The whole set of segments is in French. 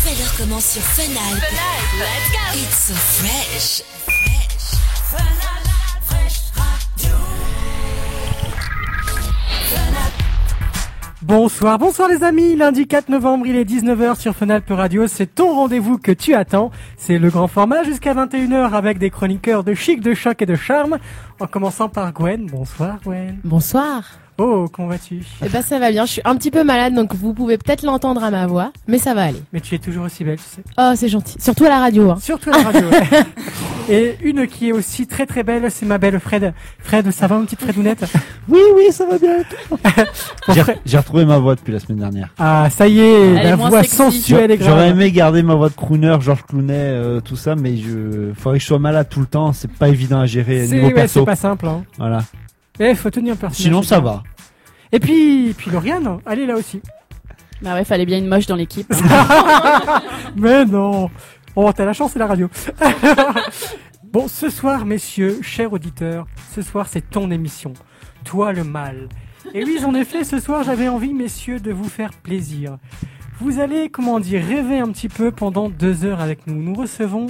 nouvelle heure commence sur Funal. Let's go. It's so fresh. Bonsoir les amis, lundi 4 novembre, il est 19h sur Fun Alp Radio, c'est ton rendez-vous que tu attends, c'est le grand format jusqu'à 21h avec des chroniqueurs de chic, de choc et de charme, en commençant par Gwen. Bonsoir Gwen. Bonsoir. Oh, comment vas-tu? Eh ben ça va bien, je suis un petit peu malade donc vous pouvez peut-être l'entendre à ma voix, mais ça va aller. Mais tu es toujours aussi belle, tu sais. Oh c'est gentil, surtout à la radio. Hein. Surtout à la radio, ouais. Et une qui est aussi très très belle, c'est ma belle Fred. Fred, ça va, une petite Fredounette? Oui, ça va bien. J'ai retrouvé ma voix depuis la semaine dernière. Ah, ça y est, Elle la est moins voix sexy. sensuelle et grave. J'aurais aimé garder ma voix de crooner, Georges Clooney, tout ça, mais faudrait que je sois malade tout le temps, c'est pas évident à gérer niveau perso. C'est pas simple, hein. Voilà. Faut tenir un personnage. Sinon, ça va. Et puis Lauriane, elle est là aussi. Bah ouais, fallait bien une moche dans l'équipe. Mais non. Oh, t'as la chance, c'est la radio. Bon, ce soir, messieurs, chers auditeurs, ce soir, c'est ton émission. Toi, le mal. Et oui, en effet, ce soir, j'avais envie, messieurs, de vous faire plaisir. Vous allez, rêver un petit peu pendant 2 heures avec nous. Nous recevons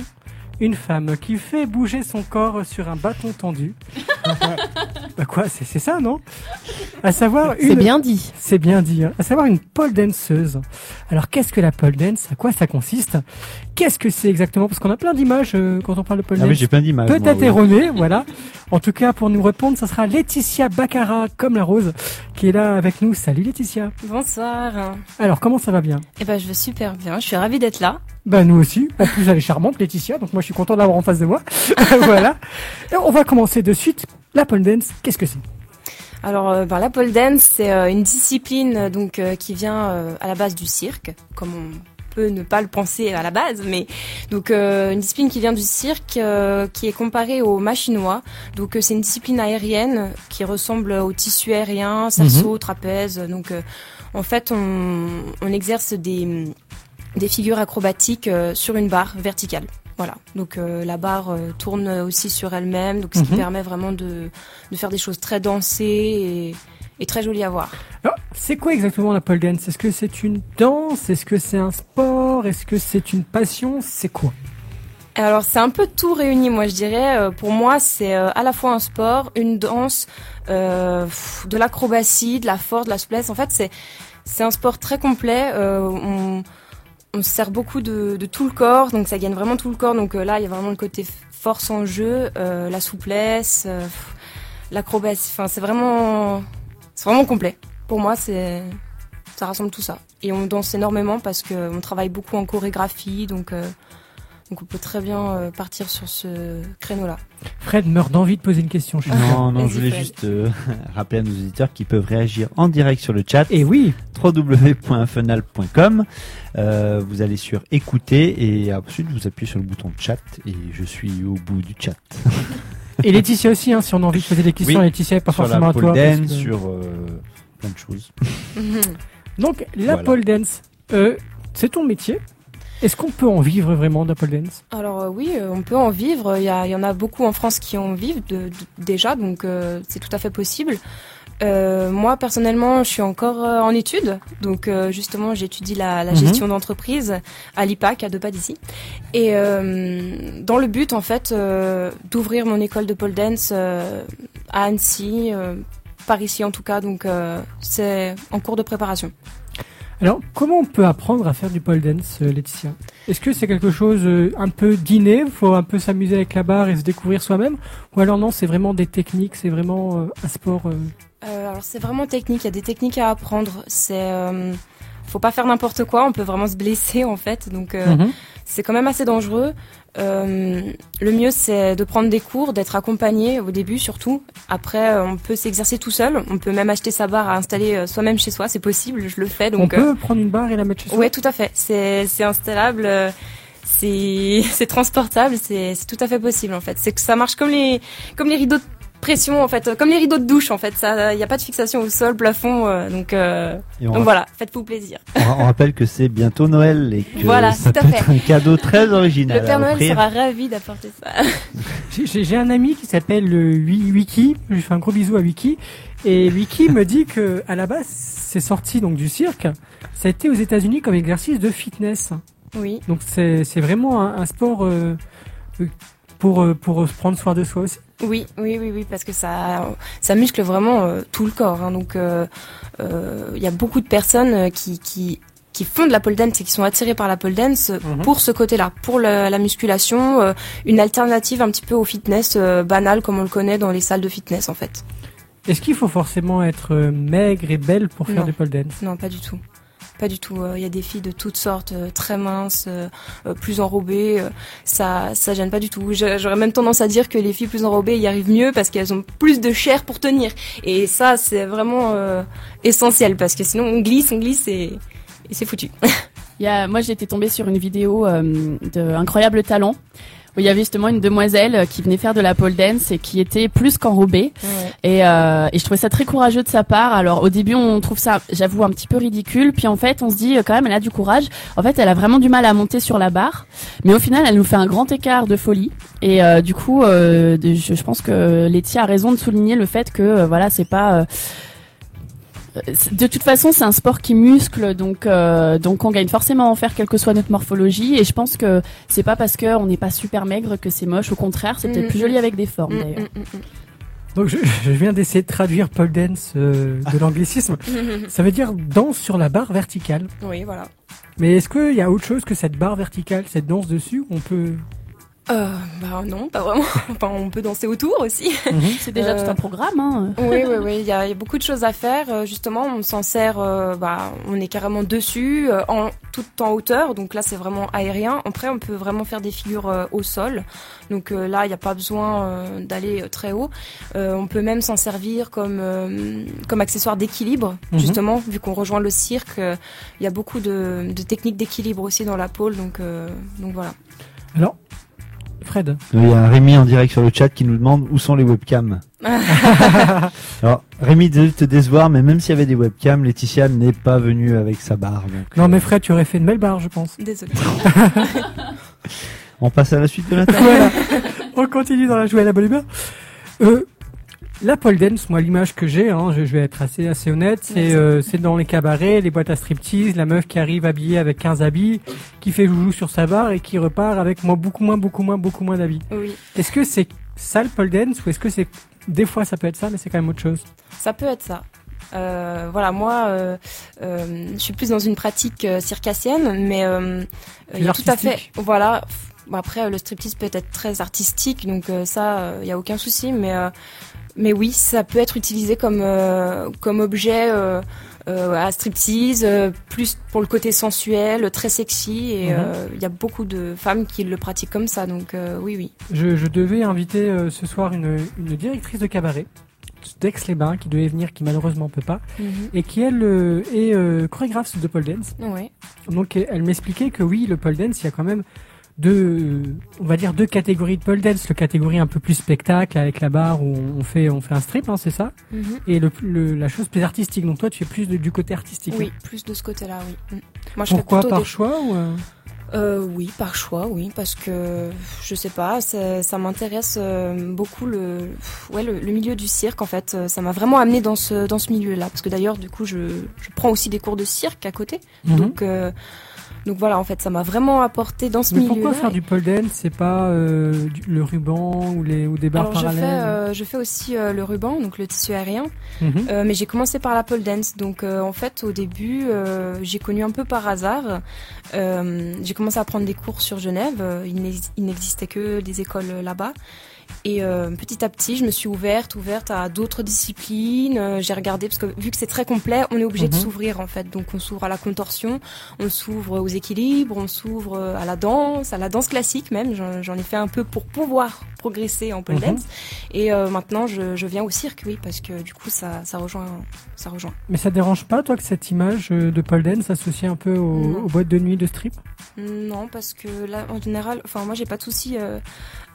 une femme qui fait bouger son corps sur un bâton tendu. Bah quoi, c'est ça, non? À savoir C'est bien dit. C'est bien dit. À savoir une pole danceuse. Alors, qu'est-ce que la pole dance? À quoi ça consiste? Qu'est-ce que c'est exactement? Parce qu'on a plein d'images quand on parle de pole dance. Ah oui, j'ai plein d'images. Peut-être erronées, voilà. En tout cas, pour nous répondre, ça sera Laetitia Baccara, comme la rose, qui est là avec nous. Salut Laetitia. Bonsoir. Alors, comment ça va bien? Eh ben, je vais super bien. Je suis ravie d'être là. Bah, nous aussi. En plus, elle est charmante, Laetitia. Donc, moi, je suis content d'avoir en face de moi. Voilà. Et on va commencer de suite. La pole dance, qu'est-ce que c'est? Alors, la pole dance, c'est une discipline qui vient à la base du cirque, comme on peut ne pas le penser à la base, mais donc une discipline qui vient du cirque, qui est comparée au machinois. Donc, c'est une discipline aérienne qui ressemble au tissu aérien, cerceau, trapèze. Donc, en fait, on exerce des figures acrobatiques sur une barre verticale. Voilà, donc la barre tourne aussi sur elle-même, donc ce qui permet vraiment de faire des choses très dansées et très jolies à voir. Alors, c'est quoi exactement la pole dance? Est-ce que c'est une danse? Est-ce que c'est un sport? Est-ce que c'est une passion? C'est quoi? Alors c'est un peu tout réuni, moi je dirais. Pour moi, c'est à la fois un sport, une danse, de l'acrobatie, de la force, de la souplesse. En fait, c'est un sport très complet. On se sert beaucoup de tout le corps, donc ça gagne vraiment tout le corps. Donc là, il y a vraiment le côté force en jeu, la souplesse, l'acrobatie. Enfin, c'est vraiment complet. Pour moi, ça rassemble tout ça. Et on danse énormément parce que on travaille beaucoup en chorégraphie, donc on peut très bien partir sur ce créneau-là. Fred meurt d'envie de poser une question. Non, je voulais juste rappeler à nos auditeurs qu'ils peuvent réagir en direct sur le chat. Et oui, www.funal.com. Vous allez sur écouter et ensuite vous appuyez sur le bouton chat et je suis au bout du chat. Et Laetitia aussi, hein, si on a envie de poser des questions, Oui, Laetitia, pas sur forcément la à toi. pole dance, parce que... sur plein de choses. Donc, la Voilà. pole dance, c'est ton métier. Est-ce qu'on peut en vivre vraiment de la pole dance? Alors oui, on peut en vivre. Il y en a beaucoup en France qui en vivent déjà, donc c'est tout à fait possible. Moi personnellement, je suis encore en études, donc justement j'étudie la gestion d'entreprise à l'IPAC à 2 pas d'ici, et dans le but en fait d'ouvrir mon école de pole dance à Annecy, par ici en tout cas, donc c'est en cours de préparation. Alors, comment on peut apprendre à faire du pole dance, Laetitia? Est-ce que c'est quelque chose un peu d'inné? Faut un peu s'amuser avec la barre et se découvrir soi-même? Ou alors non, c'est vraiment des techniques, c'est vraiment un sport Alors c'est vraiment technique, il y a des techniques à apprendre. Faut pas faire n'importe quoi, on peut vraiment se blesser en fait, donc c'est quand même assez dangereux. Le mieux c'est de prendre des cours, d'être accompagné au début surtout. Après on peut s'exercer tout seul, on peut même acheter sa barre à installer soi-même chez soi, c'est possible, je le fais. Donc, on peut prendre une barre et la mettre chez soi? Ouais, tout à fait, c'est installable, c'est transportable, c'est tout à fait possible en fait. C'est que ça marche comme les rideaux de pression en fait, comme les rideaux de douche en fait, ça, il y a pas de fixation au sol, plafond, donc voilà, faites-vous plaisir. On rappelle que c'est bientôt Noël et que voilà, ça tout à peut fait. être un cadeau très original. Le Père à Noël offrir. sera ravi d'apporter ça. J'ai un ami qui s'appelle Wiki, je lui fais un gros bisou à Wiki, et Wiki me dit que à la base c'est sorti donc du cirque, ça a été aux États-Unis comme exercice de fitness. Oui. Donc c'est vraiment un sport pour se prendre soin de soi aussi. Oui, parce que ça muscle vraiment tout le corps. Hein. Donc, il y a beaucoup de personnes qui font de la pole dance et qui sont attirées par la pole dance pour ce côté-là, pour la musculation, une alternative un petit peu au fitness banal comme on le connaît dans les salles de fitness en fait. Est-ce qu'il faut forcément être maigre et belle pour faire du pole dance? Non, pas du tout. Pas du tout. Il y a des filles de toutes sortes, très minces, plus enrobées. Ça gêne pas du tout. J'aurais même tendance à dire que les filles plus enrobées y arrivent mieux parce qu'elles ont plus de chair pour tenir. Et ça, c'est vraiment essentiel parce que sinon on glisse et c'est foutu. Moi, j'étais tombée sur une vidéo de Incroyable Talent où il y avait justement une demoiselle qui venait faire de la pole dance et qui était plus qu'enrobée. Ouais. Et je trouvais ça très courageux de sa part. Alors au début, on trouve ça, j'avoue, un petit peu ridicule. Puis en fait, on se dit quand même, elle a du courage. En fait, elle a vraiment du mal à monter sur la barre. Mais au final, elle nous fait un grand écart de folie. Et du coup, je pense que Laetitia a raison de souligner le fait que voilà, c'est pas... de toute façon, c'est un sport qui muscle, donc on gagne forcément à en faire quelle que soit notre morphologie. Et je pense que c'est pas parce qu'on n'est pas super maigre que c'est moche. Au contraire, c'est peut-être plus joli avec des formes d'ailleurs. Donc je viens d'essayer de traduire pole dance de l'anglicisme. Ça veut dire danse sur la barre verticale. Oui, voilà. Mais est-ce qu'il y a autre chose que cette barre verticale, cette danse dessus, on peut... Non, pas vraiment. Enfin, on peut danser autour aussi. C'est déjà tout un programme, hein. Oui. Il y a beaucoup de choses à faire. Justement, on s'en sert, on est carrément dessus, tout en hauteur. Donc là, c'est vraiment aérien. Après, on peut vraiment faire des figures au sol. Donc là, il n'y a pas besoin d'aller très haut. On peut même s'en servir comme accessoire d'équilibre. Justement, vu qu'on rejoint le cirque, il y a beaucoup de techniques d'équilibre aussi dans la pole. Donc voilà. Alors, Fred. Il y a Rémi en direct sur le chat qui nous demande où sont les webcams. Alors, Rémi, désolé de te décevoir, mais même s'il y avait des webcams, Laetitia n'est pas venue avec sa barre. Donc, non, mais Fred, tu aurais fait une belle barre, je pense. Désolé. On passe à la suite de l'interview. Voilà. On continue dans la joie et la bonne humeur. La pole dance, moi, l'image que j'ai, je vais être assez honnête, c'est dans les cabarets, les boîtes à striptease, la meuf qui arrive habillée avec 15 habits, qui fait joujou sur sa barre et qui repart avec beaucoup moins d'habits. Oui. Est-ce que c'est ça le pole dance ou est-ce que c'est, des fois ça peut être ça, mais c'est quand même autre chose? Ça peut être ça. Voilà, moi, je suis plus dans une pratique circassienne, mais il y a tout à fait, voilà. Bon, après, le striptease peut être très artistique, donc ça, il y a aucun souci, mais oui, ça peut être utilisé comme objet à striptease, plus pour le côté sensuel, très sexy, et il y a beaucoup de femmes qui le pratiquent comme ça, donc oui. Je devais inviter ce soir une directrice de cabaret d'Aix-les-Bains qui devait venir, qui malheureusement peut pas, et qui elle est chorégraphe de pole dance. Ouais. Donc elle m'expliquait que oui, le pole dance, il y a quand même deux catégories de pole dance, le catégorie un peu plus spectacle avec la barre où on fait un strip, c'est ça, et la chose plus artistique. Donc toi, tu es plus du côté artistique. Oui, plus de ce côté-là, oui. Moi, pourquoi, par choix ou oui, par choix, oui, parce que je sais pas, ça m'intéresse beaucoup le milieu du cirque en fait. Ça m'a vraiment amené dans ce milieu-là, parce que d'ailleurs, du coup, je prends aussi des cours de cirque à côté, donc voilà, en fait, ça m'a vraiment apporté dans ce milieu-là. Mais pourquoi faire du pole dance? C'est pas le ruban ou des barres parallèles? Je fais aussi le ruban, donc le tissu aérien. Mais j'ai commencé par la pole dance. Donc en fait, au début, j'ai connu un peu par hasard. J'ai commencé à prendre des cours sur Genève. Il n'existait que des écoles là-bas. Et petit à petit, je me suis ouverte à d'autres disciplines. J'ai regardé, parce que vu que c'est très complet, on est obligé de s'ouvrir en fait. Donc on s'ouvre à la contorsion, on s'ouvre aux équilibres, on s'ouvre à la danse classique même. J'en ai fait un peu pour pouvoir progresser en pole dance. Et maintenant, je viens au cirque, oui, parce que du coup, ça rejoint. Mais ça te dérange pas, toi, que cette image de pole dance associée un peu aux boîtes de nuit de strip? Non, parce que là, en général, moi, j'ai pas de souci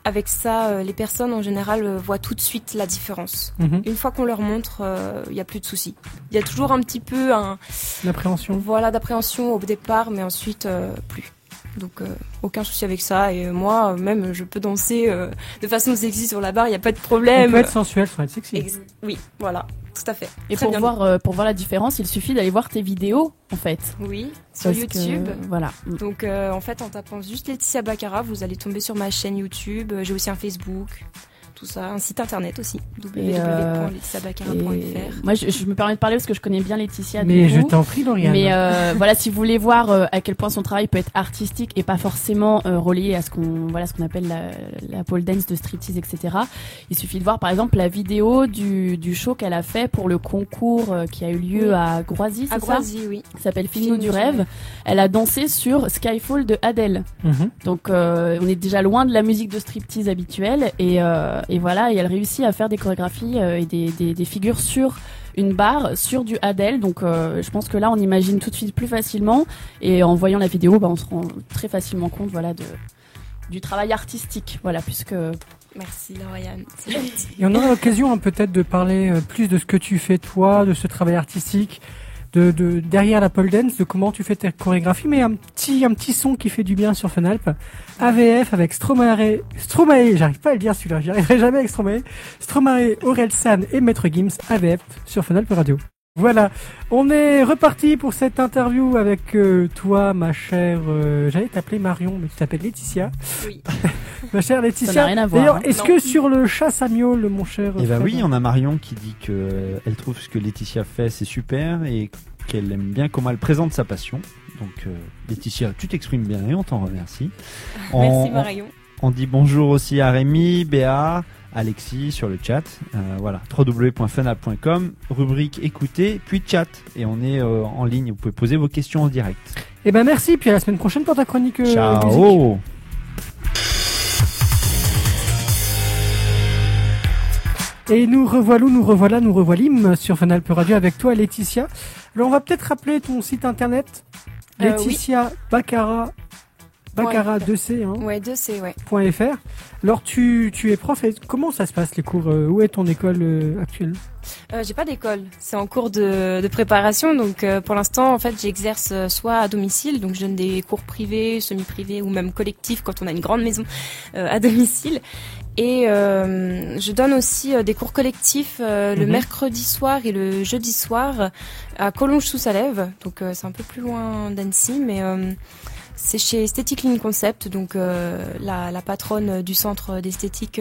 avec ça. Les personnes, en général, voient tout de suite la différence. Une fois qu'on leur montre, il y a plus de soucis. Il y a toujours un petit peu d'appréhension. Voilà, d'appréhension au départ, mais ensuite, plus. Donc aucun souci avec ça, et moi même je peux danser de façon sexy sur la barre, il n'y a pas de problème. On peut être sensuel sans être sexy. Oui, voilà. Tout à fait. Et Très pour bien. voir la différence, il suffit d'aller voir tes vidéos, en fait. Oui, sur Parce que, YouTube. voilà. Donc en fait, en tapant juste Laetitia Baccara, vous allez tomber sur ma chaîne YouTube. J'ai aussi un Facebook, tout ça, un site internet aussi, www.laetitiabaccara.fr. Moi, je me permets de parler parce que je connais bien Laetitia. Mais du je coup. t'en prie, Lauriane. Mais voilà, si vous voulez voir à quel point son travail peut être artistique et pas forcément relié à ce qu'on appelle la pole dance de striptease, etc. Il suffit de voir par exemple la vidéo du show qu'elle a fait pour le concours qui a eu lieu à Groisy, c'est À ça Groisy, oui. Ça s'appelle Film du rêve. Elle a dansé sur Skyfall de Adele. Mhm. Donc on est déjà loin de la musique de striptease habituelle et voilà, et elle réussit à faire des chorégraphies et des figures sur une barre, sur du Adele. Donc je pense que là on imagine tout de suite plus facilement, et en voyant la vidéo, on se rend très facilement compte du travail artistique, voilà, puisque Merci Lauriane, c'est gentil. Et on aura l'occasion peut-être de parler plus de ce que tu fais toi, de ce travail artistique, de derrière la pole dance, de comment tu fais tes chorégraphies, mais un petit son qui fait du bien sur Funalp. AVF avec Stromae, j'arrive pas à le dire celui-là, j'y arriverai jamais avec Stromae, Orelsan et Maître Gims, AVF sur Funalp Radio. Voilà, on est reparti pour cette interview avec toi, ma chère, j'allais t'appeler Marion, mais tu t'appelles Laetitia. Oui. Ma chère Laetitia. Ça n'a rien à voir, D'ailleurs, hein. est-ce Non. que sur le chasse à miaule, mon cher Et bah Fred, oui, on a Marion qui dit que elle trouve ce que Laetitia fait c'est super et qu'elle aime bien comment elle présente sa passion. Donc Laetitia, tu t'exprimes bien et on t'en remercie. Merci Marion. On dit bonjour aussi à Rémi, Béa, Alexis sur le chat. Voilà, www.funab.com, rubrique écouter, puis chat. Et on est en ligne, vous pouvez poser vos questions en direct. Eh ben merci, puis à la semaine prochaine pour ta chronique musique. Ciao. Et nous revoilîmes sur Funalp Radio avec toi, Laetitia. Alors on va peut-être rappeler ton site internet, Laetitia Baccara, Baccara 2C, hein, Ouais, 2C, ouais. .fr. Alors tu es prof, et comment ça se passe les cours Où est ton école actuelle? J'ai pas d'école, c'est en cours de préparation, donc pour l'instant en fait j'exerce soit à domicile, donc je donne des cours privés, semi-privés ou même collectifs quand on a une grande maison à domicile, et je donne aussi des cours collectifs le mercredi soir et le jeudi soir à Collonges-sous-Salève, donc c'est un peu plus loin d'Annecy, mais c'est chez Esthétique Clean Concept, donc la patronne du centre d'esthétique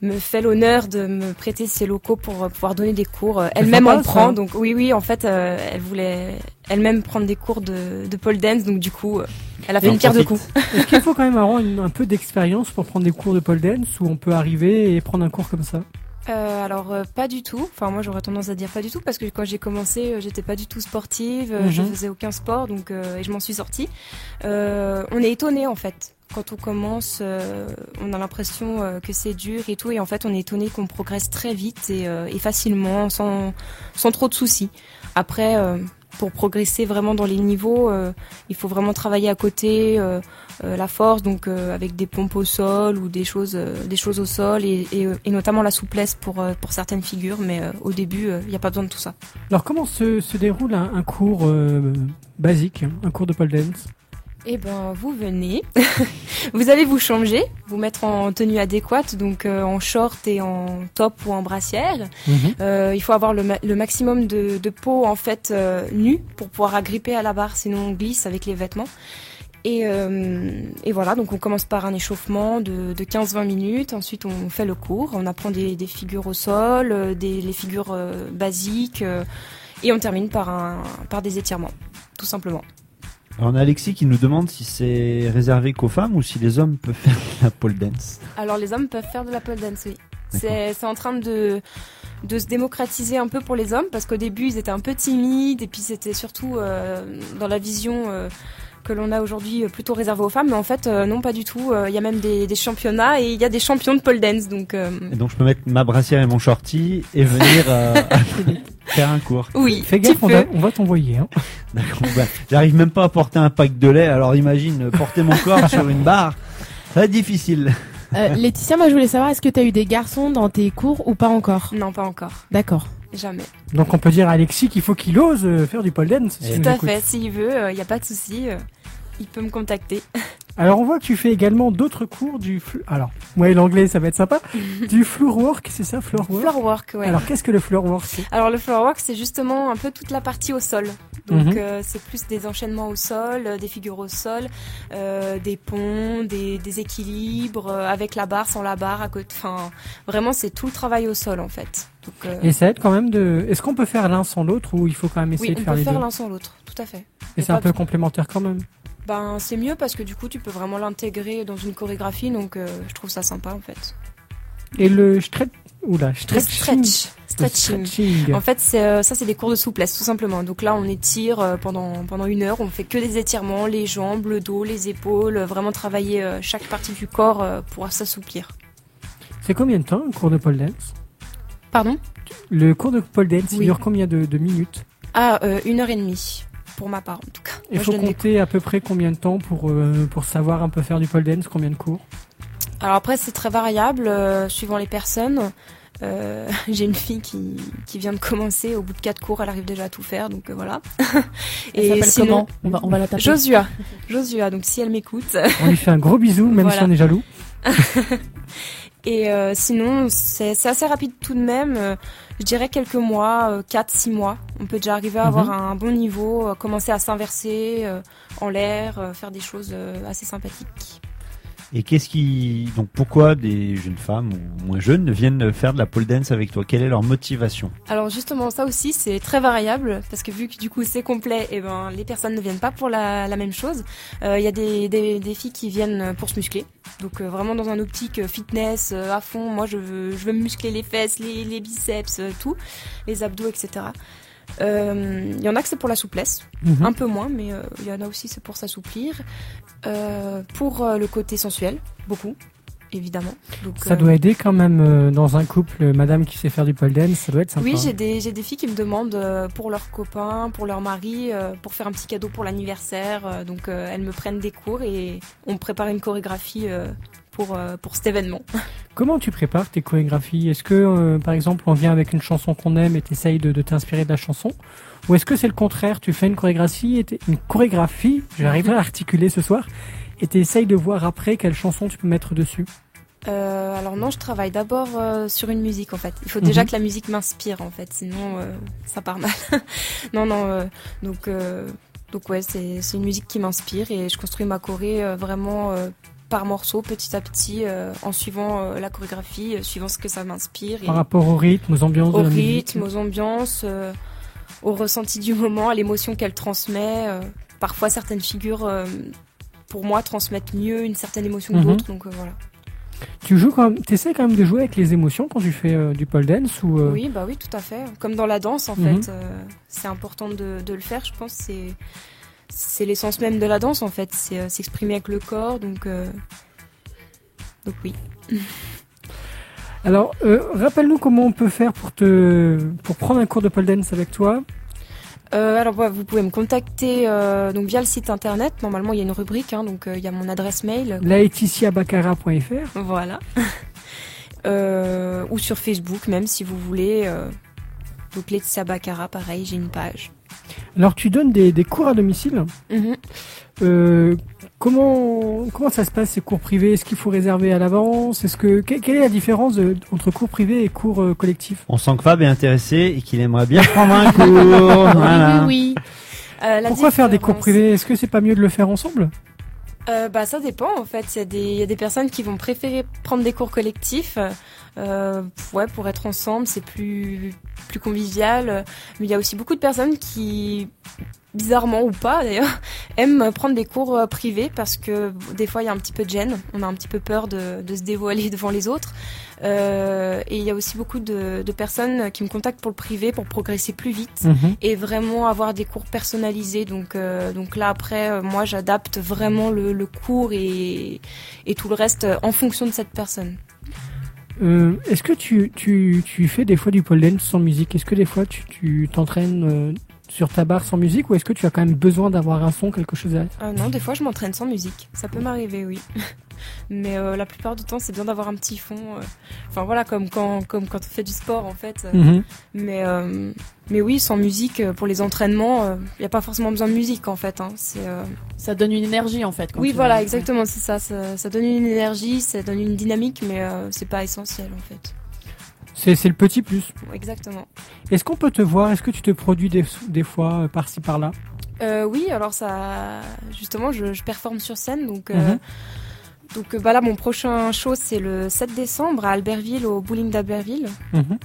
me fait l'honneur de me prêter ses locaux pour pouvoir donner des cours. Elle-même sympa, en prend, ça. donc oui, en fait, elle voulait elle-même prendre des cours de pole dance, donc du coup, elle a fait Et on une pierre de profite. coups. Est-ce qu'il faut quand même avoir un peu d'expérience pour prendre des cours de pole dance, ou on peut arriver et prendre un cours comme ça? Alors pas du tout. Enfin moi j'aurais tendance à dire pas du tout parce que quand j'ai commencé j'étais pas du tout sportive, je faisais aucun sport donc et je m'en suis sortie. On est étonné en fait quand on commence, on a l'impression que c'est dur et tout et en fait on est étonné qu'on progresse très vite et facilement sans trop de soucis. Après pour progresser vraiment dans les niveaux, il faut vraiment travailler à côté. La force, donc avec des pompes au sol ou des choses au sol et notamment la souplesse pour certaines figures, mais au début il n'y a pas besoin de tout ça. Alors comment se déroule un cours basique, un cours de pole dance? Eh ben vous venez, vous allez vous changer, vous mettre en tenue adéquate, donc en short et en top ou en brassière. Il faut avoir le maximum de peau en fait nue pour pouvoir agripper à la barre, sinon on glisse avec les vêtements. Et voilà, donc on commence par un échauffement de 15-20 minutes, ensuite on fait le cours, on apprend des figures au sol, les figures basiques, et on termine par des étirements, tout simplement. Alors on a Alexis qui nous demande si c'est réservé qu'aux femmes ou si les hommes peuvent faire de la pole dance. Alors les hommes peuvent faire de la pole dance, oui. D'accord. C'est en train de se démocratiser un peu pour les hommes, parce qu'au début ils étaient un peu timides, et puis c'était surtout dans la vision que l'on a aujourd'hui plutôt réservé aux femmes, mais en fait non, pas du tout. Il y a même des championnats et il y a des champions de pole dance, donc Et donc je peux mettre ma brassière et mon shorty et venir faire un cours. oui, Fais tu gaffe, peux. on va t'envoyer. Hein. D'accord. Bah, j'arrive même pas à porter un pack de lait, alors imagine porter mon corps sur une barre, ça va être difficile. Laetitia, moi je voulais savoir, est-ce que tu as eu des garçons dans tes cours ou pas encore? Non, pas encore, D'accord. jamais. Donc on peut dire à Alexis qu'il faut qu'il ose faire du pole dance. si Et il Tout nous à écoute. fait, s'il veut, il n'y a pas de souci, il peut me contacter. Alors on voit que tu fais également d'autres cours alors, ouais, l'anglais ça va être sympa. Du floorwork, c'est ça, floorwork? Floorwork, ouais. Alors qu'est-ce que le floorwork c'est? Alors le floorwork, c'est justement un peu toute la partie au sol. Donc c'est plus des enchaînements au sol, des figures au sol, des ponts, des équilibres, avec la barre, sans la barre, à côté. Enfin, vraiment c'est tout le travail au sol en fait. Donc, Et ça aide quand même Est-ce qu'on peut faire l'un sans l'autre ou il faut quand même essayer oui, de faire les on peut deux? faire l'un sans l'autre, tout à fait. Et c'est un peu complémentaire quand même. Ben c'est mieux parce que du coup tu peux vraiment l'intégrer dans une chorégraphie, donc je trouve ça sympa en fait. Et le stretching. Stretching. En fait, ça c'est des cours de souplesse tout simplement. Donc là, on étire pendant 1 heure. On fait que des étirements, les jambes, le dos, les épaules, vraiment travailler chaque partie du corps pour s'assouplir. C'est combien de temps un cours de pole dance? Pardon? Le cours de pole dance, il Oui. dure combien de minutes? 1h30 pour ma part en tout cas. Il Moi, faut je donne des compter à peu près combien de temps pour savoir un peu faire du pole dance, combien de cours? Alors après, c'est très variable suivant les personnes. J'ai une fille qui vient de commencer. Au bout de 4 cours, elle arrive déjà à tout faire, donc voilà. Elle s'appelle sinon, comment? On va la taper. Josua. Donc si elle m'écoute. On lui fait un gros bisou, même Voilà. si on est jaloux. Et sinon, c'est assez rapide tout de même. Je dirais quelques mois, 4-6 mois. On peut déjà arriver à avoir un bon niveau, commencer à s'inverser en l'air, faire des choses assez sympathiques. Et donc pourquoi des jeunes femmes ou moins jeunes viennent faire de la pole dance avec toi? Quelle est leur motivation? Alors justement, ça aussi, c'est très variable parce que vu que du coup c'est complet, et ben les personnes ne viennent pas pour la même chose. Il y a des filles qui viennent pour se muscler, donc vraiment dans un optique fitness à fond. Moi, je veux me muscler les fesses, les biceps, tout, les abdos, etc. Il y en a que c'est pour la souplesse, un peu moins, mais il y en a aussi c'est pour s'assouplir. Pour le côté sensuel, beaucoup, évidemment. Donc, Ça doit aider quand même dans un couple, madame qui sait faire du pole dance, ça doit être sympa. oui, j'ai des filles qui me demandent pour leurs copains, pour leur mari, pour faire un petit cadeau pour l'anniversaire. Donc elles me prennent des cours et on prépare une chorégraphie pour cet événement. Comment tu prépares tes chorégraphies? Est-ce que, par exemple, on vient avec une chanson qu'on aime et t'essayes de t'inspirer de la chanson? Ou est-ce que c'est le contraire? Tu fais une chorégraphie, j'arriverai à articuler ce soir, et t'essayes de voir après quelle chanson tu peux mettre dessus? Alors non, je travaille d'abord sur une musique en fait. Il faut déjà que la musique m'inspire en fait, sinon ça part mal. Donc ouais, c'est une musique qui m'inspire et je construis ma choré vraiment par morceaux, petit à petit, en suivant la chorégraphie, suivant ce que ça m'inspire. Par rapport au rythme, aux ambiances de la musique? Au rythme, aux ambiances, au ressenti du moment, à l'émotion qu'elle transmet. Parfois, certaines figures, pour moi, transmettent mieux une certaine émotion que d'autres, donc voilà. T'essaies quand même de jouer avec les émotions quand tu fais du pole dance ou Oui, tout à fait. Comme dans la danse, en fait, c'est important de le faire. Je pense que c'est l'essence même de la danse, en fait. C'est s'exprimer avec le corps, donc oui. Alors, rappelle-nous comment on peut faire pour prendre un cours de pole dance avec toi. Alors vous pouvez me contacter donc via le site internet. Normalement il y a une rubrique, donc il y a mon adresse mail. laetitiabacara.fr. Voilà. Ou sur Facebook même si vous voulez. Donc Laetitia Bacara, pareil, j'ai une page. Alors tu donnes des cours à domicile. Comment ça se passe ces cours privés? Est-ce qu'il faut réserver à l'avance? Quelle est la différence entre cours privés et cours collectifs? On sent que Fab est intéressé et qu'il aimerait bien prendre un cours. Voilà. Oui. Pourquoi faire des cours privés? Est-ce que c'est pas mieux de le faire ensemble? Ça dépend en fait. Il y a des personnes qui vont préférer prendre des cours collectifs. Pour être ensemble, c'est plus convivial. Mais il y a aussi beaucoup de personnes qui, bizarrement ou pas d'ailleurs, aiment prendre des cours privés parce que des fois il y a un petit peu de gêne. On a un petit peu peur de se dévoiler devant les autres. Et il y a aussi beaucoup de personnes qui me contactent pour le privé pour progresser plus vite et vraiment avoir des cours personnalisés. Donc là après, moi j'adapte vraiment le cours et tout le reste en fonction de cette personne. Est-ce que tu fais des fois du pole dance sans musique? Est-ce que des fois tu t'entraînes sur ta barre sans musique ou est-ce que tu as quand même besoin d'avoir un son, quelque chose derrière? Non, des fois je m'entraîne sans musique. Ça peut m'arriver, oui. mais la plupart du temps, c'est bien d'avoir un petit fond. Enfin voilà, comme quand on fait du sport en fait. Mais oui, sans musique, pour les entraînements, il n'y a pas forcément besoin de musique en fait. Hein. Ça donne une énergie en fait. Oui, voilà, exactement, c'est ça. Ça donne une énergie, ça donne une dynamique, mais c'est pas essentiel en fait. C'est le petit plus. Exactement. Est-ce qu'on peut te voir? Est-ce que tu te produis des fois par-ci par-là? Oui, alors ça, justement, je performe sur scène, donc là, mon prochain show, c'est le 7 décembre à Albertville, au bowling d'Albertville.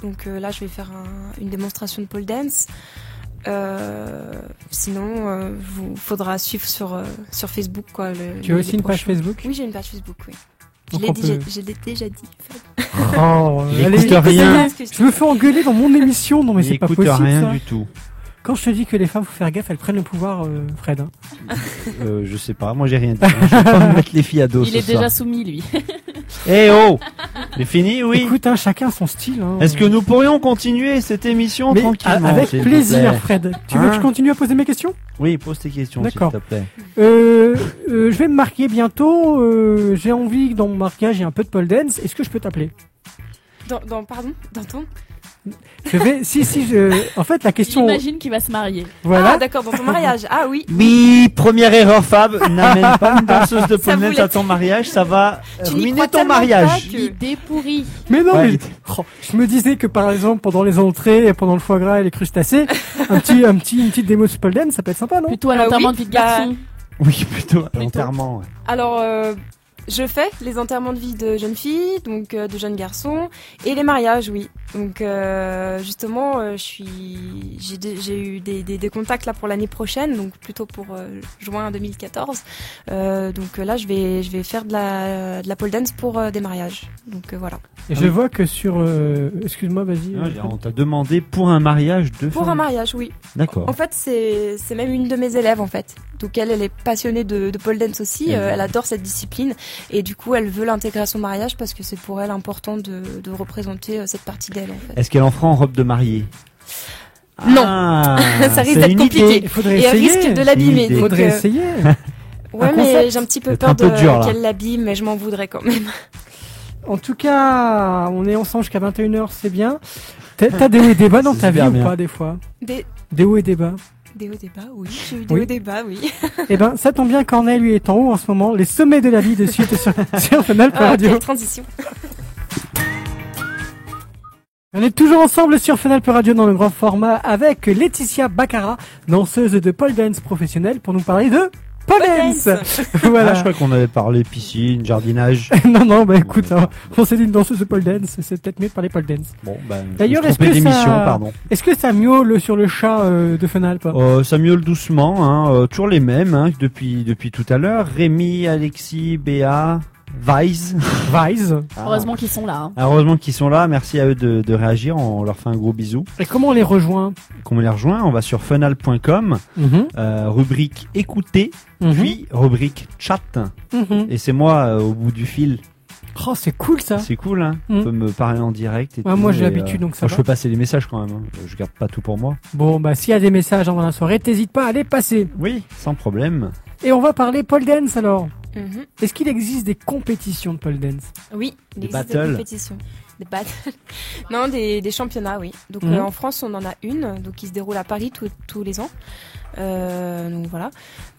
Donc là, je vais faire une démonstration de pole dance. Sinon, vous faudra suivre sur Facebook, quoi. Tu as aussi une page Facebook? Oui, j'ai une page Facebook, oui. Donc Je l'ai déjà dit. Oh, il écoute rien. Je me fais engueuler dans mon émission. Non, mais c'est pas possible. rien ça. du tout. Quand je te dis que les femmes, faut faire gaffe, elles prennent le pouvoir, Fred. Hein. Je sais pas, moi j'ai rien dit. Je vais pas me mettre les filles à dos. Il est déjà soumis, lui. Eh oh, c'est fini, oui. Écoute, chacun son style. Hein. Est-ce que nous pourrions continuer cette émission Mais tranquillement? avec s'il te plaisir, plaît. Fred. Tu veux que je continue à poser mes questions? Oui, pose tes questions, s'il D'accord. te plaît. Je vais me marier bientôt. J'ai envie que dans mon mariage, il y ait un peu de pole dance. Est-ce que je peux t'appeler? Pardon, dans ton. Je vais. En fait, la question. J'imagine qu'il va se marier. Voilà. Ah, d'accord, dans ton mariage. Ah oui. Oui, première erreur, Fab. N'amène pas une danseuse de pole dance voulait- à ton mariage, ça va Tu n'y ruiner crois ton tellement mariage. pas que- L'idée pourrie. Mais non, Ouais. mais je me disais que par exemple pendant les entrées, pendant le foie gras et les crustacés, une petite démo de pole dance, ça peut être sympa, non? Plutôt à l'enterrement oui, de vie de bah, garçon. Oui, plutôt à l'enterrement. Ouais. Alors, je fais les enterrements de vie de jeunes filles, donc de jeunes garçons, et les mariages, oui. Donc justement, j'ai eu des contacts là pour l'année prochaine, donc plutôt pour juin 2014. Donc là, je vais faire de la pole dance pour des mariages. Donc voilà. Et je vois que sur, excuse-moi, vas-y. On t'a demandé pour un mariage de Pour femmes. un mariage, oui. D'accord. En fait, c'est même une de mes élèves en fait. Donc elle est passionnée de pole dance aussi. Elle adore cette discipline et du coup, elle veut l'intégrer à son mariage parce que c'est pour elle important de représenter cette partie d'elle en fait. Est-ce qu'elle en fera en robe de mariée? Non. Ah, Ça risque c'est d'être une compliqué. idée. Il faudrait Et elle essayer. risque de l'abîmer. idée. Il donc, faudrait essayer. Ouais, Un mais concept. j'ai un petit peu C'est peur un peu dur, là. qu'elle l'abîme, mais je m'en voudrais quand même. En tout cas, on est ensemble jusqu'à 21h, c'est bien. T'as des hauts et des bas dans C'est ta vie super ou bien. pas des fois? Des Hauts et des bas. hauts et des bas, oui. J'ai eu des Oui. hauts et des bas, oui. Eh ben, ça tombe bien, Cornel lui est en haut en ce moment. Les sommets de la vie de suite sur Fenal Radio. Quelle transition. On est toujours ensemble sur Fenal Radio dans le grand format avec Laetitia Baccara, danseuse de pole dance professionnelle, pour nous parler de pole dance. Voilà. Ah, je crois qu'on avait parlé piscine, jardinage. non, bah écoute, on s'est dit une danseuse de pole dance, c'est peut-être mieux de parler pole dance. Bon, D'ailleurs, est-ce d'émission, pardon. Est-ce que ça miaule sur le chat de Fenal, pas? Ça miaule doucement, hein, toujours les mêmes, hein, depuis tout à l'heure. Rémi, Alexis, Béa, Vise. Heureusement qu'ils sont là. Hein. Heureusement qu'ils sont là. Merci à eux de réagir. On leur fait un gros bisou. Et comment on les rejoint? Comment on les rejoint? On va sur funal.com, rubrique écouter, puis rubrique chat. Et c'est moi au bout du fil. Oh, c'est cool ça. C'est cool, hein. On peut me parler en direct. Et Ouais, tout, moi j'ai et, l'habitude donc ça moi, va. je peux passer les messages quand même. Hein. Je garde pas tout pour moi. Bon, bah s'il y a des messages avant la soirée, t'hésites pas à les passer. Oui, sans problème. Et on va parler pole dance alors. Mhm. Est-ce qu'il existe des compétitions de pole dance? Oui, il Des existe battles. des compétitions. Des battles. Non, des championnats, oui. Donc en France, on en a une, donc qui se déroule à Paris tous les ans. Donc voilà.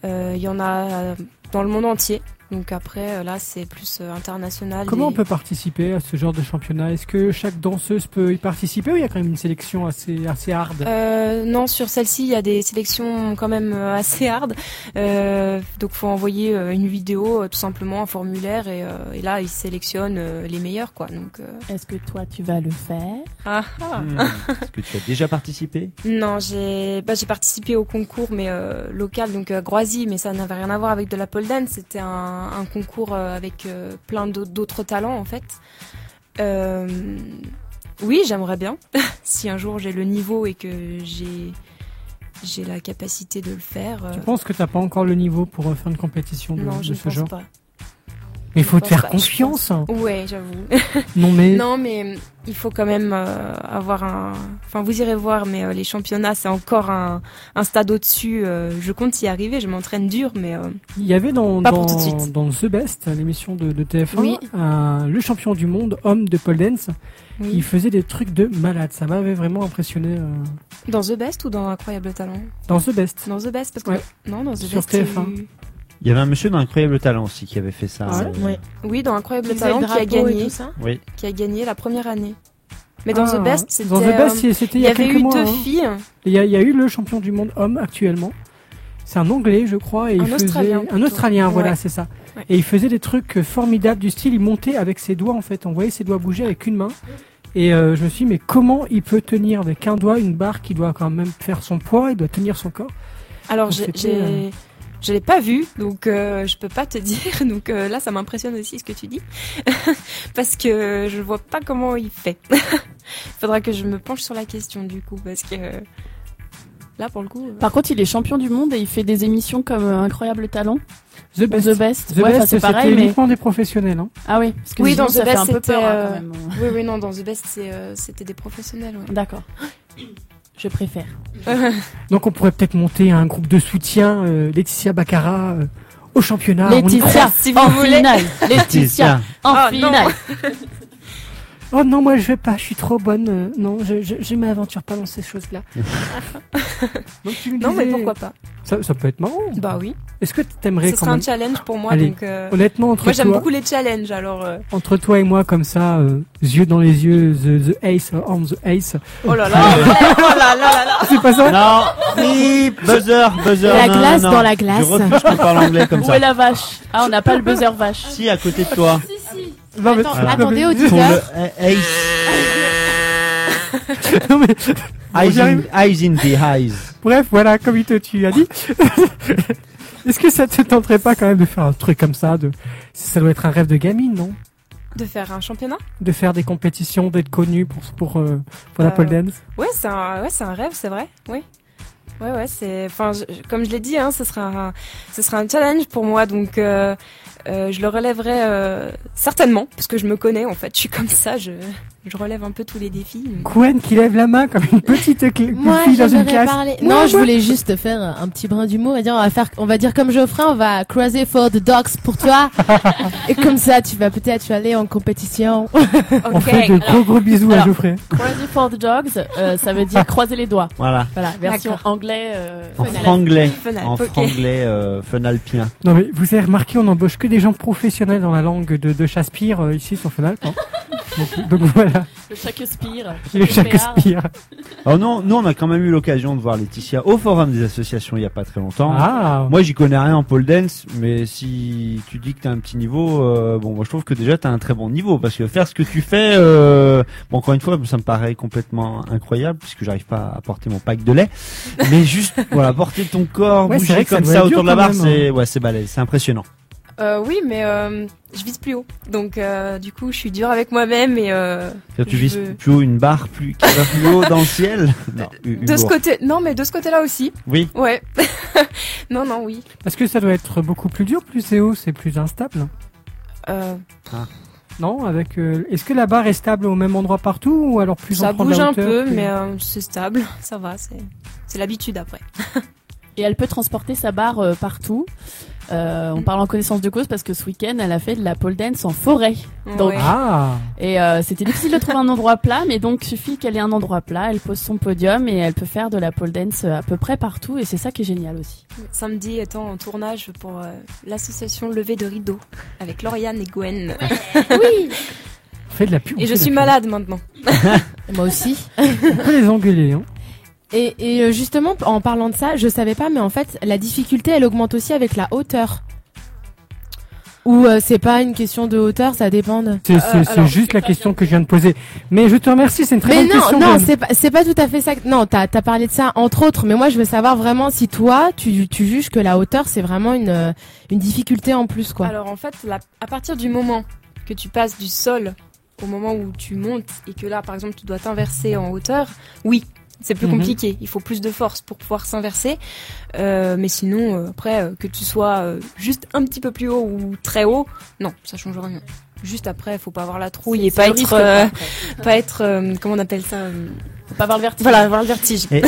Il y en a dans le monde entier. Donc après, là, c'est plus international. Comment on peut participer à ce genre de championnat? Est-ce que chaque danseuse peut y participer ou il y a quand même une sélection assez hard? Non, sur celle-ci, il y a des sélections quand même assez hard. Donc, faut envoyer une vidéo, tout simplement, un formulaire, et là, ils sélectionnent les meilleurs, quoi. Donc, Est-ce que toi, tu vas le faire? Est-ce que tu as déjà participé? Non, j'ai participé au concours, mais local, donc à Groisy, mais ça n'avait rien à voir avec de la pole dance. C'était un concours avec plein d'autres talents, en fait. Oui, j'aimerais bien. Si un jour j'ai le niveau et que j'ai la capacité de le faire. Tu penses que t'as pas encore le niveau pour faire une compétition de Non, je ce ne pense genre? pas. Mais il faut Je te pense faire pas, confiance. Ouais, j'avoue. Non mais Non, mais il faut quand même avoir un... Enfin, vous irez voir, mais les championnats, c'est encore un stade au-dessus. Je compte y arriver, je m'entraîne dur, mais... il y avait dans Pas pour tout de suite. dans The Best, l'émission de TF1, Oui. le champion du monde homme de pole dance. Oui. Il faisait des trucs de malade. Ça m'avait vraiment impressionné Dans The Best ou dans Incroyable Talent? dans The Best. Dans The Best, parce que... Ouais. Non, dans The Sur Best, il y a TF1. eu- Il y avait un monsieur dans Incroyable Talent aussi qui avait fait ça. Ah ouais Ouais. Oui, dans Incroyable Qui faisait Talent, le qui a drapeau et gagné. tout ça. Oui. Qui a gagné la première année. Mais dans Ah, The Best, c'était... Dans The Best, c'était il il y y a avait quelques eu mois. deux hein. filles. Il y a eu le champion du monde homme actuellement. C'est un Anglais, je crois, et Un il faisait Australien, un plutôt. Australien, voilà, Ouais. c'est ça. Ouais. Et il faisait des trucs formidables du style, il montait avec ses doigts en fait, on voyait ses doigts bouger avec une main. Et je me suis dit, mais comment il peut tenir avec un doigt une barre qui doit quand même faire son poids, il doit tenir son corps. Alors, Donc, c'était, je l'ai pas vu, donc je peux pas te dire. Donc là, ça m'impressionne aussi ce que tu dis, parce que je vois pas comment il fait. Faudra que je me penche sur la question du coup, parce que là, pour le coup. Par contre, il est champion du monde et il fait des émissions comme Incroyable Talent, The Best. The Best. The Ouais, enfin, Best, c'est pareil, c'était mais uniquement des professionnels. Hein. ah oui, parce que Oui, sinon, dans The ça fait Best, un peu c'était, peur hein, quand même. Oui, oui, non, dans The Best, c'était des professionnels. Ouais. D'accord. Je préfère. Donc on pourrait peut-être monter un groupe de soutien, Laetitia Baccara au championnat. on y croit. Laetitia, si vous en voulez. finale. Laetitia, en Ah, non. finale. Oh non, moi je vais pas, je suis trop bonne. Non, je m'aventure pas dans ces choses-là. Donc tu me Non, mais disais- pourquoi pas? Ça peut être marrant. Bah oui. Est-ce que t'aimerais Ce quand sera un même, challenge pour moi, Allez. donc. honnêtement, entre Moi, j'aime toi, beaucoup les challenges, alors. entre toi et moi comme ça, yeux dans les yeux, the ace on the ace. Oh là là. Oh là là là là. C'est pas ça? Non, bip, buzzer. La non, glace non, dans non. la glace. Je refuse qu'on parle anglais comme Où ça. est la vache? Ah, on n'a pas le buzzer vache. Si, à côté de toi. Non, mais- Attends, non, mais- attendez, Pour auditeur. le ace. Non, mais- Eyes j'y arrive. in the eyes. Bref, voilà, comme tu as dit. Est-ce que ça te tenterait pas quand même de faire un truc comme ça ça doit être un rêve de gamine, non? De faire un championnat? De faire des compétitions, d'être connu pour la pole dance. Ouais, c'est un rêve, c'est vrai. Oui. Ouais, enfin, comme je l'ai dit, hein, ce sera un challenge pour moi, donc je le relèverai certainement, parce que je me connais en fait. Je suis comme ça, je relève un peu tous les défis. donc. Gwen qui lève la main comme une petite Moi, fille dans une j'aimerais classe. parler. Non, je voulais juste faire un petit brin d'humour et dire on va dire comme Geoffrey, on va croiser for the dogs pour toi. Et comme ça, tu vas peut-être aller en compétition. On fait de gros bisous à Alors, Geoffrey. Crazy for the dogs, ça veut dire croiser les doigts. Voilà. Voilà, version D'accord. anglais. En Fenal. franglais. Fenal, En ok. franglais, fenalpien. Non mais vous avez remarqué, on n'embauche que des gens professionnels dans la langue de Shakespeare ici sur Fenalp. Hein. donc voilà, Le Shakespeare. le Shakespeare. Alors non, nous on a quand même eu l'occasion de voir Laetitia au forum des associations il y a pas très longtemps. Ah, Moi j'y connais rien en pole dance, mais si tu dis que t'as un petit niveau, bon moi je trouve que déjà t'as un très bon niveau parce que faire ce que tu fais, bon encore une fois ça me paraît complètement incroyable puisque j'arrive pas à porter mon pack de lait, mais juste voilà porter ton corps, Ouais, c'est bouger vrai que ça comme doit ça être autour dur de la quand barre, même, c'est ouais c'est balèze, c'est impressionnant. Oui, mais je vise plus haut, donc du coup, je suis dure avec moi-même et Tu Je vises veux- plus haut une barre qui va plus haut dans le ciel. Non, de ce côté, non, mais de ce côté-là aussi. Oui. Ouais. non, oui. parce que ça doit être beaucoup plus dur, plus c'est haut, c'est plus instable. Non, avec. Est-ce que la barre est stable au même endroit partout ou alors plus Ça on prend de bouge la un hauteur, peu, plus- mais c'est stable, ça va, c'est l'habitude après. Et elle peut transporter sa barre partout. On parle en connaissance de cause parce que ce week-end, elle a fait de la pole dance en forêt. Donc, Ouais. Ah, Et c'était difficile de trouver un endroit plat, mais donc suffit qu'elle ait un endroit plat, elle pose son podium et elle peut faire de la pole dance à peu près partout. Et c'est ça qui est génial aussi. Samedi étant en tournage pour l'association Levé de Rideau avec Lauriane et Gwen. Oui. on fait de la pub. Et on je fait de suis la pub. malade maintenant. Moi aussi. On peut les engueuler. Hein. Et justement, en parlant de ça, je savais pas, mais en fait, la difficulté, elle augmente aussi avec la hauteur. Ou c'est pas une question de hauteur, ça dépend. C'est alors, juste la question que je viens de poser. Mais je te remercie, c'est une très Mais bonne non, question. non, Gwen. c'est pas tout à fait ça. Non, t'as parlé de ça entre autres, mais moi je veux savoir vraiment si toi tu juges que la hauteur c'est vraiment une difficulté en plus quoi. Alors en fait, à partir du moment que tu passes du sol au moment où tu montes et que là, par exemple, tu dois t'inverser en hauteur, oui. C'est plus compliqué. Il faut plus de force pour pouvoir s'inverser. Mais sinon, après, que tu sois juste un petit peu plus haut ou très haut, non, ça change rien. Juste après, faut pas avoir la trouille et pas être, comment on appelle ça Faut pas avoir le vertige. Voilà, avoir le vertige. Et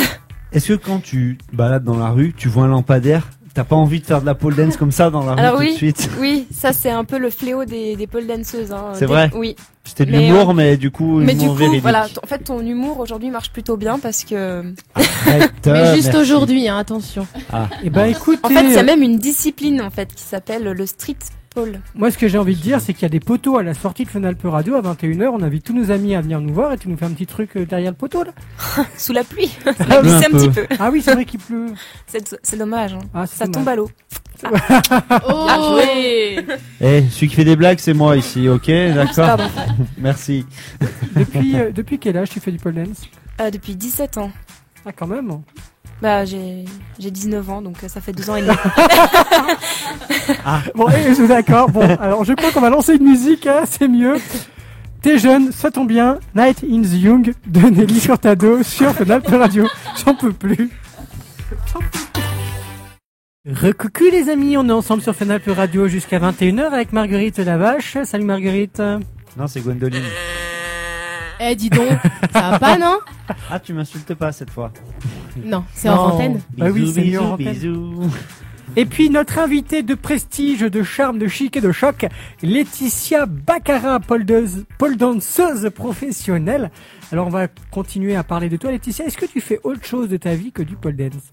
est-ce que quand tu balades dans la rue, tu vois un lampadaire, t'as pas envie de faire de la pole dance comme ça dans la rue Alors tout de suite? Oui, ça c'est un peu le fléau des pole danseuses. Hein. C'est vrai. Oui. C'était de l'humour, mais du coup, véridique. Voilà. En fait, ton humour aujourd'hui marche plutôt bien parce que. Arrête, Mais juste merci. aujourd'hui, hein, attention. Et ben écoutez, En fait, il y a même une discipline en fait qui s'appelle le street pole. moi ce que j'ai envie de dire, c'est qu'il y a des poteaux à la sortie de Fenalpe Radio à 21h. On invite tous nos amis à venir nous voir et tu nous fais un petit truc derrière le poteau là. Sous la pluie. Ah Ça oui, glisse un petit peu. Ah oui, c'est vrai qu'il pleut. C'est dommage. Hein. Ah, c'est Ça dommage. tombe à l'eau. Oh, Joué. Celui qui fait des blagues, c'est moi ici, ok? D'accord. Pardon. Merci. Depuis quel âge tu fais du pole dance? Depuis 17 ans. Ah quand même. Bah j'ai 19 ans donc ça fait 2 ans et demi. Bon, d'accord. Bon, alors je crois qu'on va lancer une musique, hein, c'est mieux. T'es jeune, ça tombe bien. Night in the Young de Nelly Furtado sur Fenalpe Radio. J'en peux plus. Recoucou les amis, on est ensemble sur Fenalpe Radio jusqu'à 21h avec Marguerite Lavache. Salut Marguerite. Non, c'est Gwendoline. Eh, dis donc, ça va pas, non? Ah, tu m'insultes pas cette fois. Non, c'est hors antenne. Bah oui, c'est mieux en antenne. bisous. Et puis notre invitée de prestige, de charme, de chic et de choc, Laetitia Baccarat, pole danseuse professionnelle. Alors on va continuer à parler de toi Laetitia. Est-ce que tu fais autre chose de ta vie que du pole dance?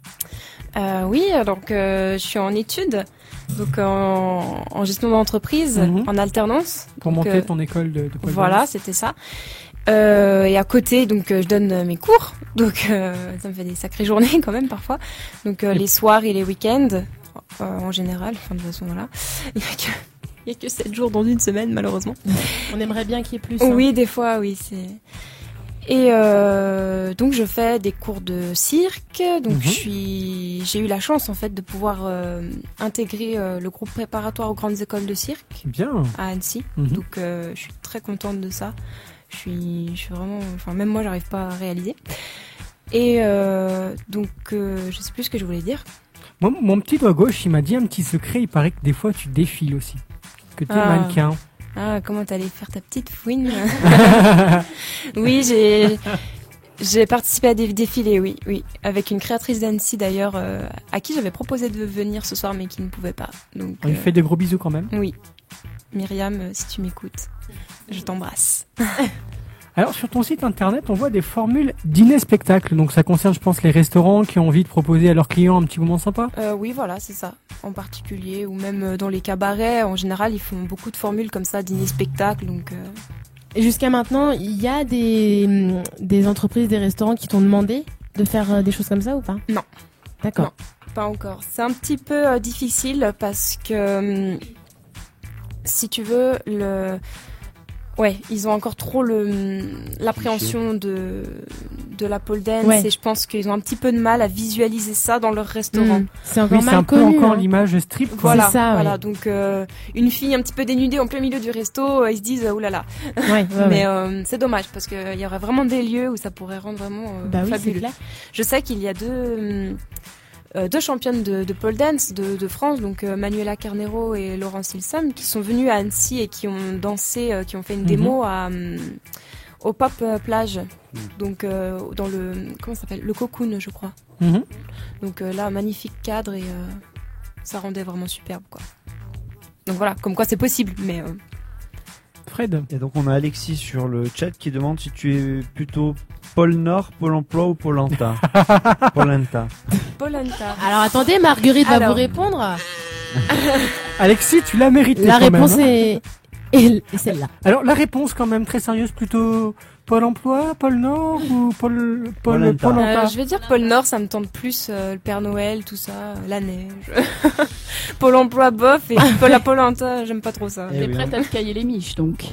Oui, donc je suis en études, donc en gestion d'entreprise, en alternance. Pour donc, monter ton école de pole Voilà, dance. c'était ça. Et à côté, donc je donne mes cours, donc ça me fait des sacrées journées quand même parfois. Donc les soirs et les week-ends, en général. Enfin de toute façon voilà, il y a que 7 jours dans une semaine malheureusement. On aimerait bien qu'il y ait plus. Hein. Oui, des fois, oui, c'est. Et donc je fais des cours de cirque. Donc j'ai eu la chance en fait de pouvoir intégrer le groupe préparatoire aux grandes écoles de cirque Bien. à Annecy. Donc je suis très contente de ça. Je suis vraiment, enfin même moi j'arrive pas à réaliser. Et donc je sais plus ce que je voulais dire. Moi, mon petit doigt gauche, il m'a dit un petit secret. Il paraît que des fois tu défiles aussi, que t'es mannequin. Ah, comment t'allais faire ta petite fouine? Oui, j'ai participé à des défilés, oui, avec une créatrice d'Annecy d'ailleurs, à qui j'avais proposé de venir ce soir mais qui ne pouvait pas. Donc, On lui fait des gros bisous quand même. oui, Myriam, si tu m'écoutes, je t'embrasse. Alors sur ton site internet, on voit des formules dîner-spectacle. Donc ça concerne, je pense, les restaurants qui ont envie de proposer à leurs clients un petit moment sympa. Oui, voilà, c'est ça, en particulier, ou même dans les cabarets, en général, ils font beaucoup de formules comme ça, dîner-spectacle, donc... Et jusqu'à maintenant, il y a des entreprises, des restaurants qui t'ont demandé de faire des choses comme ça ou pas? Non. D'accord. Non. Pas encore. C'est un petit peu difficile parce que, si tu veux, ils ont encore trop l'appréhension de la pole dance et je pense qu'ils ont un petit peu de mal à visualiser ça dans leur restaurant. C'est encore Oui, c'est mal un peu connu. encore hein. l'image strip. Quoi. Voilà, C'est ça, voilà. ouais. Donc une fille un petit peu dénudée en plein milieu du resto, ils se disent oulala. Ouais, Mais c'est dommage parce qu'il y aurait vraiment des lieux où ça pourrait rendre vraiment Bah oui, c'est fabuleux. clair. Je sais qu'il y a deux championnes de pole dance de France, donc Manuela Carnero et Laurence Ilsam, qui sont venues à Annecy et qui ont dansé, qui ont fait une démo au Pop Plage, donc dans le comment ça s'appelle, le Cocoon, je crois. Donc là, magnifique cadre et ça rendait vraiment superbe, quoi. Donc voilà, comme quoi c'est possible, mais Fred. Et donc on a Alexis sur le chat qui demande si tu es plutôt Pôle Nord, Pôle Emploi ou Polenta. Polenta. Polenta. Alors attendez, Marguerite va Alors. vous répondre. Alexis, tu l'as mérité. La quand même, réponse hein. est celle-là. Alors la réponse quand même très sérieuse, plutôt Pôle Emploi, Pôle Nord ou Pôle Polenta. Emploi. Je vais dire Pôle Nord, ça me tente plus, le Père Noël, tout ça, la neige. Pôle Emploi, bof, et la Polenta, j'aime pas trop ça. Eh T'es oui, prête à te cailler les miches, donc.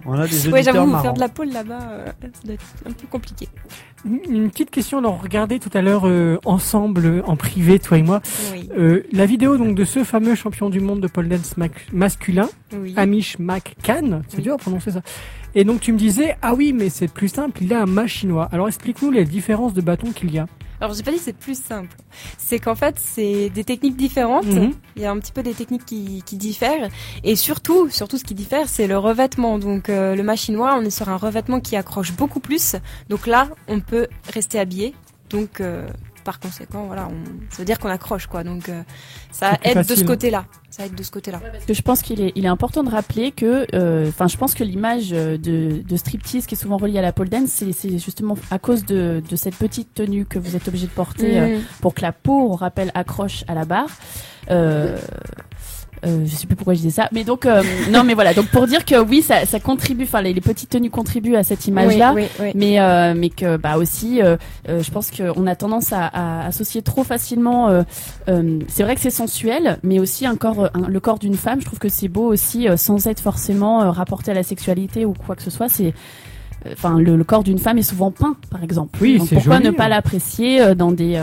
On a des Ouais, auditeurs j'avoue, marrants. faire de la pôle là-bas, ça doit être un peu compliqué. Une petite question, on regardait tout à l'heure ensemble, en privé, toi et moi, Oui. la vidéo donc de ce fameux champion du monde de pole dance masculin, Oui. Amish McCann, c'est Oui. dur à prononcer ça. Et donc tu me disais, ah oui, mais c'est plus simple, il a un mât chinois. Alors explique-nous les différences de bâtons qu'il y a. Alors j'ai pas dit que c'est plus simple. C'est qu'en fait c'est des techniques différentes. Mhm. Il y a un petit peu des techniques qui diffèrent. Et surtout ce qui diffère c'est le revêtement. Donc le mât chinois, on est sur un revêtement qui accroche beaucoup plus. Donc là on peut rester habillé. Donc par conséquent voilà, ça veut dire qu'on accroche quoi. Donc ça C'est plus aide facile, de ce hein. côté-là. Ça aide de ce côté-là. Parce que je pense qu'il est important de rappeler que, je pense que l'image de striptease qui est souvent reliée à la pole dance, c'est justement à cause de cette petite tenue que vous êtes obligé de porter pour que la peau, on rappelle, accroche à la barre. Je sais plus pourquoi je disais ça, mais donc non, mais voilà. Donc pour dire que oui, ça contribue. Enfin, les petites tenues contribuent à cette image-là. Oui, oui, oui. Mais que bah aussi je pense qu'on a tendance à associer trop facilement c'est vrai que c'est sensuel, mais aussi le corps d'une femme, je trouve que c'est beau aussi sans être forcément rapporté à la sexualité ou quoi que ce soit. C'est le corps d'une femme est souvent peint, par exemple. Oui, donc c'est pourquoi joli, ne pas l'apprécier dans des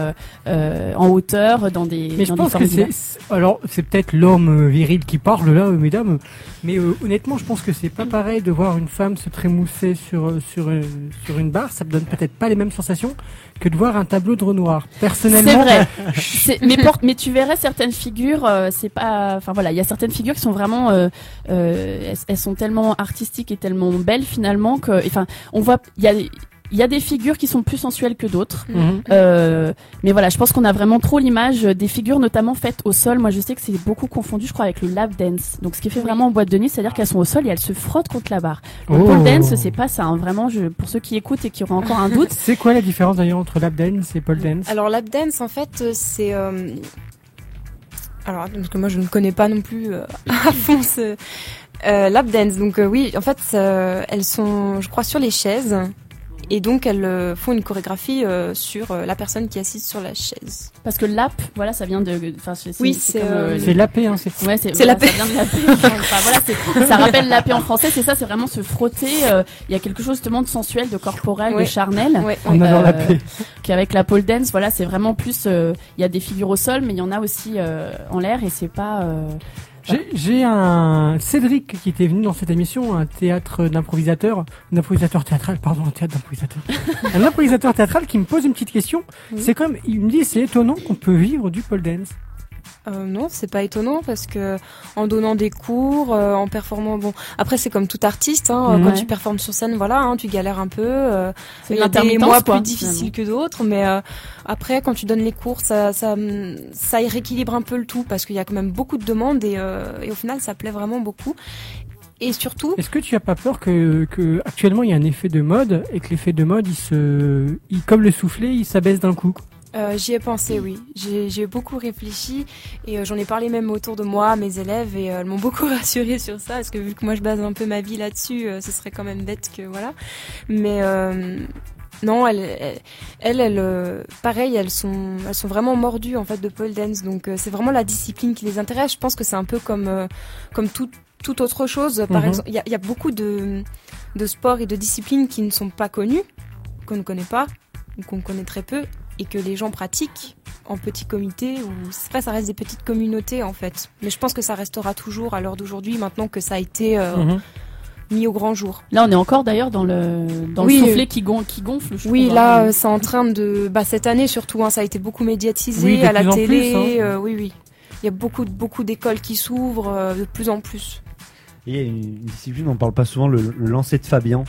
en hauteur, dans des Mais je dans pense des que formes alors c'est peut-être l'homme viril qui parle là, mesdames, mais honnêtement, je pense que c'est pas pareil de voir une femme se trémousser sur une barre, ça me donne peut-être pas les mêmes sensations que de voir un tableau de Renoir. Personnellement, C'est vrai. Mais tu verrais certaines figures, c'est pas, enfin voilà, il y a certaines figures qui sont vraiment, elles sont tellement artistiques et tellement belles finalement que, enfin, on voit, il y a des figures qui sont plus sensuelles que d'autres. Mhm. Mais voilà, je pense qu'on a vraiment trop l'image des figures notamment faites au sol. Moi, je sais que c'est beaucoup confondu, je crois, avec le lap dance. Donc, ce qui est fait vraiment en boîte de nuit, c'est-à-dire qu'elles sont au sol et elles se frottent contre la barre. Le pole dance, c'est pas ça. Hein. Vraiment, pour ceux qui écoutent et qui auraient encore un doute. C'est quoi la différence d'ailleurs entre lap dance et pole dance? Alors lap dance en fait c'est alors parce que moi je ne connais pas non plus à fond ce lap dance. Donc oui, en fait elles sont je crois sur les chaises et donc elles font une chorégraphie sur la personne qui est assise sur la chaise. Parce que lap, voilà, ça vient de, enfin, Oui, c'est comme, C'est lapé, hein, c'est. Ouais, c'est voilà, lapé. ça vient de lapé. Enfin, voilà, ça rappelle lapé en français, c'est ça, c'est vraiment se frotter. Il y a quelque chose justement de sensuel, de corporel, de Ouais. charnel. Ouais, On adore lapé. Qu'avec la pole dance, voilà, c'est vraiment plus. Il y a des figures au sol, mais il y en a aussi en l'air, et c'est pas. J'ai un Cédric qui était venu dans cette émission, un théâtre d'improvisateur, un improvisateur théâtral, pardon, un théâtre d'improvisateur. Un improvisateur théâtral qui me pose une petite question. Oui. C'est comme, il me dit, c'est étonnant qu'on peut vivre du pole dance. Non, c'est pas étonnant parce que en donnant des cours, en performant, bon, après c'est comme tout artiste, hein, quand Ouais. tu performes sur scène, voilà, hein, tu galères un peu. C'est Il y a des l'intermittence, mois quoi, plus difficiles que d'autres, mais après quand tu donnes les cours, ça y rééquilibre un peu le tout parce qu'il y a quand même beaucoup de demandes et au final ça plaît vraiment beaucoup. Et surtout, Est-ce que tu as pas peur que actuellement il y a un effet de mode et que l'effet de mode, comme le soufflet, il s'abaisse d'un coup? j'y ai pensé, oui. J'ai beaucoup réfléchi et j'en ai parlé même autour de moi, à mes élèves, et elles m'ont beaucoup rassurée sur ça, parce que vu que moi je base un peu ma vie là-dessus, ce serait quand même bête que voilà. Mais non, pareil, elles sont vraiment mordues en fait de pole dance, donc c'est vraiment la discipline qui les intéresse. Je pense que c'est un peu comme toute autre chose. Par exemple, il y a beaucoup de sports et de disciplines qui ne sont pas connus, qu'on ne connaît pas ou qu'on connaît très peu, et que les gens pratiquent en petits comités, ou c'est pas, ça reste des petites communautés en fait. Mais je pense que ça restera toujours à l'heure d'aujourd'hui, maintenant que ça a été mis au grand jour. Là, on est encore d'ailleurs dans le Oui, soufflet qui gonfle. Je Oui, trouve, là, hein. c'est en train de, cette année surtout, hein, ça a été beaucoup médiatisé Oui, de à la plus en télé. plus, hein. Oui. Il y a beaucoup d'écoles qui s'ouvrent de plus en plus. Il y a une discipline, on parle pas souvent, le lancer de Fabian.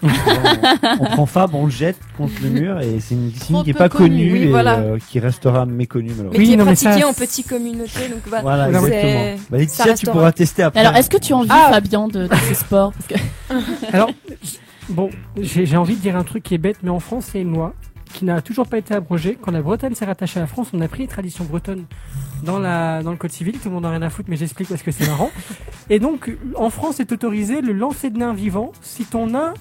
On prend Fab, on le jette contre le mur, et c'est une discipline Trop qui est peu pas connue, connue oui, et voilà. qui restera méconnue Mais malheureusement. Oui, qui est non, mais pratiqué ça, en petites communautés, donc Voilà, c'est- exactement. ça Laetitia, tu restera. pourras tester après. Alors, est-ce que tu envies Ah. Fabien de ce sport? Parce que... Alors, bon, j'ai envie de dire un truc qui est bête, mais en France, il y a une loi qui n'a toujours pas été abrogée. Quand la Bretagne s'est rattachée à la France, on a pris les traditions bretonnes dans le code civil. Tout le monde n'a rien à foutre, mais j'explique parce que c'est marrant. Et donc, en France, est autorisé le lancer de nain vivant si ton nain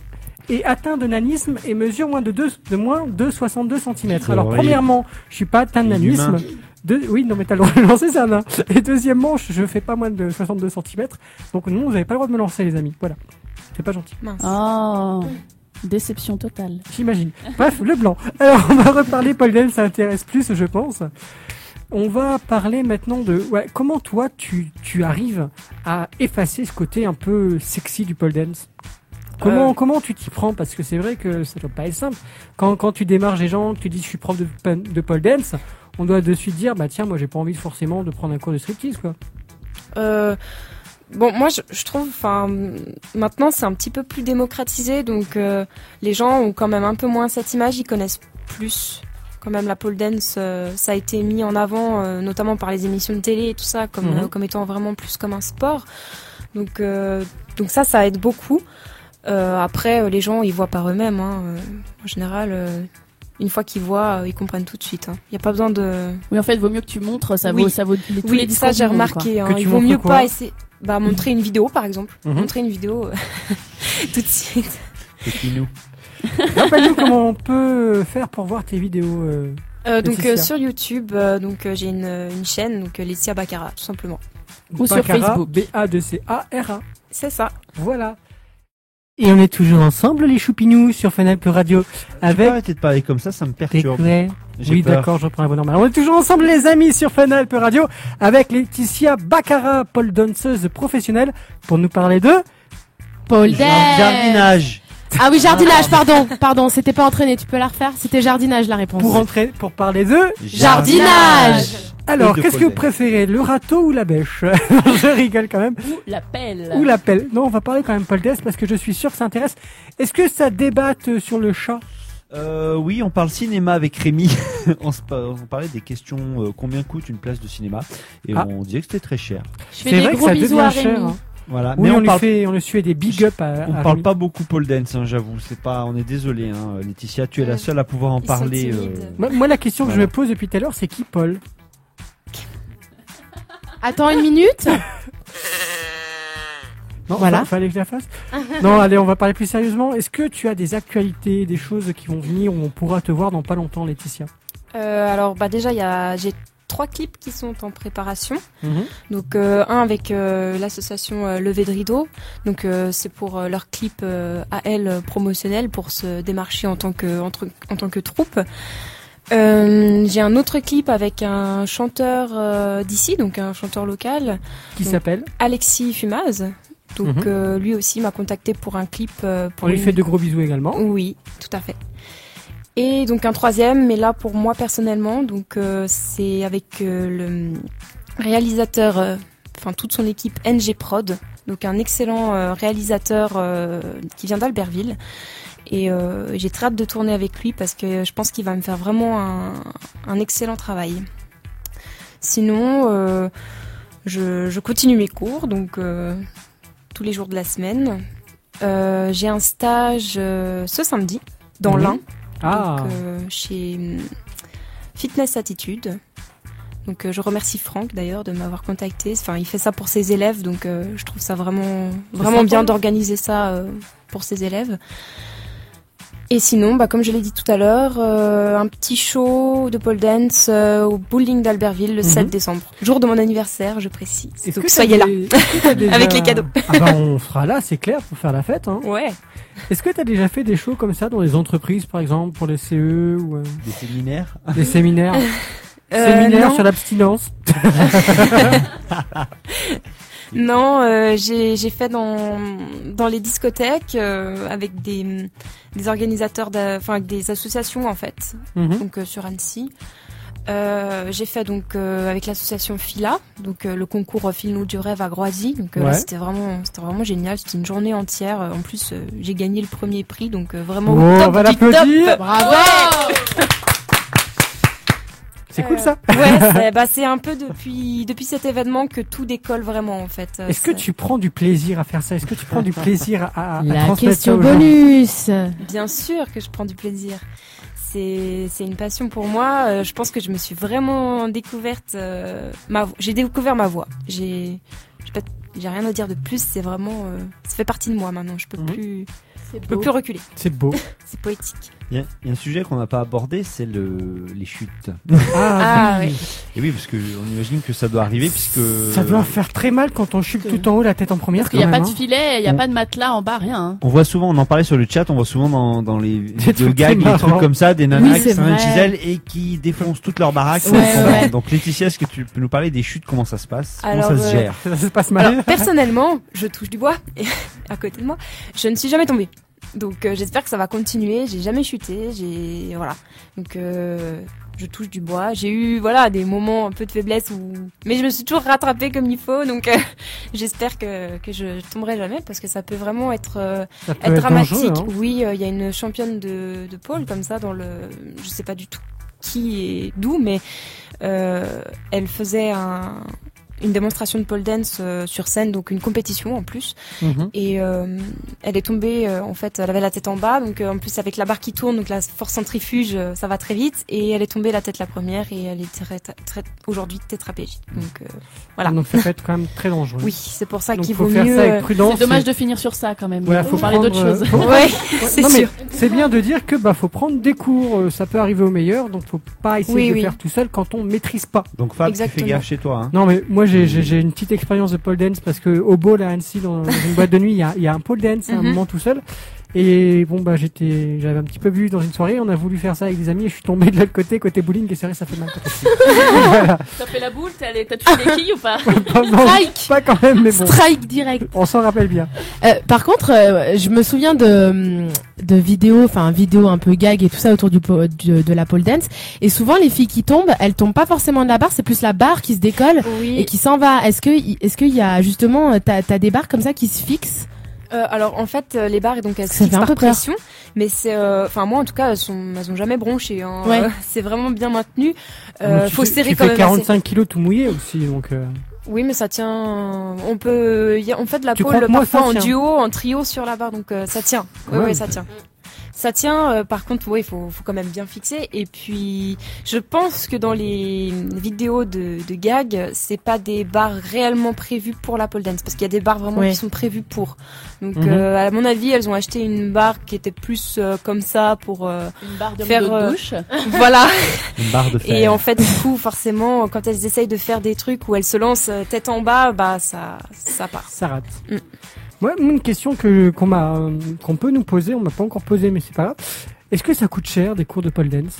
est atteint de nanisme et mesure moins de 62 cm. C'est Alors, horrible. premièrement, je suis pas atteint de Il est nanisme. humain. Oui, non, mais t'as le droit de lancer, c'est un nain. Et deuxièmement, je fais pas moins de 62 cm. Donc, non, vous avez pas le droit de me lancer, les amis. Voilà. C'est pas gentil. Mince. Oh. Déception totale. J'imagine. Bref, le blanc. Alors, on va reparler pole dance, ça intéresse plus, je pense. On va parler maintenant de comment toi tu arrives à effacer ce côté un peu sexy du pole dance. Comment tu t'y prends, parce que c'est vrai que ça doit pas être simple. Quand tu démarches les gens, que tu dis je suis prof de pole dance, on doit de suite dire bah tiens, moi j'ai pas envie forcément de prendre un cours de striptease quoi. Bon, moi je trouve, maintenant c'est un petit peu plus démocratisé, donc les gens ont quand même un peu moins cette image, ils connaissent plus. Quand même, la pole dance, ça a été mis en avant, notamment par les émissions de télé et tout ça, comme étant vraiment plus comme un sport. Donc ça aide beaucoup. Après, les gens, ils voient par eux-mêmes. En général, une fois qu'ils voient, ils comprennent tout de suite. Il y a pas besoin de. Oui, en fait, il vaut mieux que tu montres. Ça vaut tous les discours. Ça j'ai remarqué. Il vaut mieux pas essayer. Montrer une vidéo, par exemple. Montrer une vidéo tout de suite. C'est nous. Rappelle-nous comment on peut faire pour voir tes vidéos. Sur YouTube, j'ai une chaîne, donc Laetitia Baccara, tout simplement. Ou sur Facebook. B-A-2-C-A-R-A. C'est ça. Voilà. Et on est toujours ensemble, les choupinous, sur Fun Radio. Avec... arrêter de parler comme ça me perturbe. Oui, d'accord, je reprends la voix normale. On est toujours ensemble, les amis, sur Fun Radio, avec Laetitia Baccara, pole danseuse professionnelle, pour nous parler de... pole dance. Jardinage. Ah oui, jardinage, pardon, c'était pas entraîné, tu peux la refaire? C'était jardinage la réponse. Pour parler de jardinage. Alors, qu'est-ce que vous préférez, le râteau ou la bêche? Je rigole quand même. Ou la pelle. Non, on va parler quand même pole dance parce que je suis sûr que ça intéresse. Est-ce que ça débatte sur le chat? Oui, on parle cinéma avec Rémi. on parlait des questions, combien coûte une place de cinéma? Et on disait que c'était très cher. Je fais des gros bisous à Rémi. Cher, hein. Voilà. Oui, on lui fait des big up on parle pas beaucoup pole dance, j'avoue. On est désolé, Laetitia, tu es la seule à pouvoir en parler. Moi, la question que je me pose depuis tout à l'heure, c'est qui Paul? Attends une minute. Non, voilà. Fallait que je la fasse. Non, allez, on va parler plus sérieusement. Est-ce que tu as des actualités, des choses qui vont venir où on pourra te voir dans pas longtemps, Laetitia? Alors, déjà, j'ai 3 clips qui sont en préparation. Donc un avec l'association Levé de Rideau. Donc c'est pour leur clip à elle promotionnel pour se démarcher en tant que troupe. J'ai un autre clip avec un chanteur d'ici, donc un chanteur local. Qui s'appelle Alexis Fumaz. Donc lui aussi m'a contacté pour un clip. On lui fait de gros bisous également. Oui, tout à fait. Et donc un 3e, mais là pour moi personnellement, donc c'est avec le réalisateur, toute son équipe NG Prod, donc un excellent réalisateur qui vient d'Albertville. Et j'ai très hâte de tourner avec lui parce que je pense qu'il va me faire vraiment un excellent travail. Sinon, je continue mes cours, donc tous les jours de la semaine. J'ai un stage ce samedi dans l'Ain. Donc, chez Fitness Attitude. Donc je remercie Franck d'ailleurs de m'avoir contacté. Il fait ça pour ses élèves, donc je trouve ça vraiment bien d'organiser ça pour ses élèves. Et sinon, comme je l'ai dit tout à l'heure, un petit show de pole dance au bowling d'Albertville le 7 décembre, jour de mon anniversaire, je précise. Donc soyez là, avec les cadeaux. On sera là, c'est clair, pour faire la fête. Hein. Ouais. Est-ce que tu as déjà fait des shows comme ça dans les entreprises, par exemple, pour les CE ou des séminaires? Des séminaires. Séminaire sur l'abstinence. Non, j'ai fait dans les discothèques avec des organisateurs, avec des associations en fait, donc sur Annecy. J'ai fait donc avec l'association Fila, donc le concours File-nous du rêve à Groisy. Donc là, c'était vraiment génial. C'était une journée entière. En plus, j'ai gagné le premier prix, donc vraiment au top. On va l'applaudir. Bravo. Ouais. C'est cool ça. Ouais, c'est un peu depuis cet événement que tout décolle vraiment en fait. Est-ce que tu prends du plaisir à faire ça? Est-ce que tu prends du plaisir à la question bonus? Bien sûr que je prends du plaisir. C'est une passion pour moi. Je pense que je me suis vraiment découverte j'ai découvert ma voix. J'ai rien à dire de plus. C'est vraiment ça fait partie de moi maintenant. Je peux plus reculer. C'est beau. C'est poétique. Il y a un sujet qu'on n'a pas abordé, c'est les chutes. Ah, oui. Et oui, parce que on imagine que ça doit arriver puisque Ça doit faire très mal quand on chute tout en haut, la tête en première. Parce qu'il n'y a quand pas même, de hein. filet, il n'y a pas de matelas en bas, rien. Hein. on voit souvent, on en parlait sur le chat, on voit souvent dans les vidéos trucs gags, très des trucs marrants. comme ça, des nanas Oui, qui c'est sont un vrai. Gisèle et qui défoncent toute leur baraque. Ouais. Donc Laetitia, est-ce que tu peux nous parler des chutes, comment ça se passe, Alors, comment ça se gère? Ça se passe mal. Alors, personnellement, je touche du bois et à côté de moi, je ne suis jamais tombée. Donc j'espère que ça va continuer. J'ai jamais chuté. Voilà. Donc je touche du bois. J'ai eu des moments un peu de faiblesse mais je me suis toujours rattrapée comme il faut. Donc j'espère que je tomberai jamais parce que ça peut vraiment être Ça peut être dramatique. dangereux, hein. Oui, il y a une championne de pôle comme ça je sais pas du tout qui et d'où, mais elle faisait une démonstration de pole dance sur scène, donc une compétition en plus. Mhm. Et elle est tombée, en fait, elle avait la tête en bas, donc en plus avec la barre qui tourne, donc la force centrifuge, ça va très vite. Et elle est tombée la tête la première et elle est aujourd'hui tétraplégique. Donc voilà. Donc ça peut être quand même très dangereux. Oui, c'est pour ça Donc qu'il faut vaut faire mieux. ça avec prudence. C'est dommage de finir sur ça quand même. Voilà, faut parler d'autre prendre, chose. Ouais, c'est Non, mais sûr. c'est bien de dire que faut prendre des cours, ça peut arriver au meilleur, donc faut pas essayer Oui, de oui. faire tout seul quand on maîtrise pas. Donc Fab, tu fais Exactement. gaffe chez toi, hein. Non mais moi j'ai une petite expérience de pole dance parce que au Bowl à Annecy dans une boîte de nuit il y a un pole dance à un Mhm. moment tout seul et bon j'avais un petit peu bu dans une soirée, on a voulu faire ça avec des amis et je suis tombé de l'autre côté bowling et c'est vrai ça fait mal. Voilà. Ça fait la boule, t'as touché les quilles ou pas? Non, Strike. pas quand même mais bon. Strike direct. On s'en rappelle bien. Par contre, je me souviens de vidéos, vidéos un peu gag et tout ça autour de la pole dance. Et souvent, les filles qui tombent, elles tombent pas forcément de la barre, c'est plus la barre qui se décolle Oui. et qui s'en va. Est-ce qu'il y a justement, t'as des barres comme ça qui se fixent? Alors en fait les barres donc elles se Ça fixent fait un par peu peur. pression, mais c'est moi en tout cas elles ont jamais bronché. Hein. Ouais. C'est vraiment bien maintenu. Donc, Faut serrer tu quand fais même. 45 kilos tout mouillé aussi donc. Oui, mais ça tient. On fait de la Tu crois pole que moi, parfois ça en tient duo, en trio sur la barre, donc ça tient. Oui, Ouais. ça tient. Ça tient. Par contre, il faut quand même bien fixer. Et puis, je pense que dans les vidéos de gag, c'est pas des barres réellement prévues pour la pole dance, parce qu'il y a des barres vraiment Ouais. qui sont prévues pour. Donc, Mhm. à mon avis, elles ont acheté une barre qui était plus comme ça pour Une barre de Faire, de douche. voilà. Une barre de fer. Et en fait, du coup, forcément, quand elles essayent de faire des trucs où elles se lancent tête en bas, ça part. Ça rate. Mm. Moi, une question qu'on peut nous poser, on m'a pas encore posé, mais c'est pas grave. Est-ce que ça coûte cher des cours de pole dance?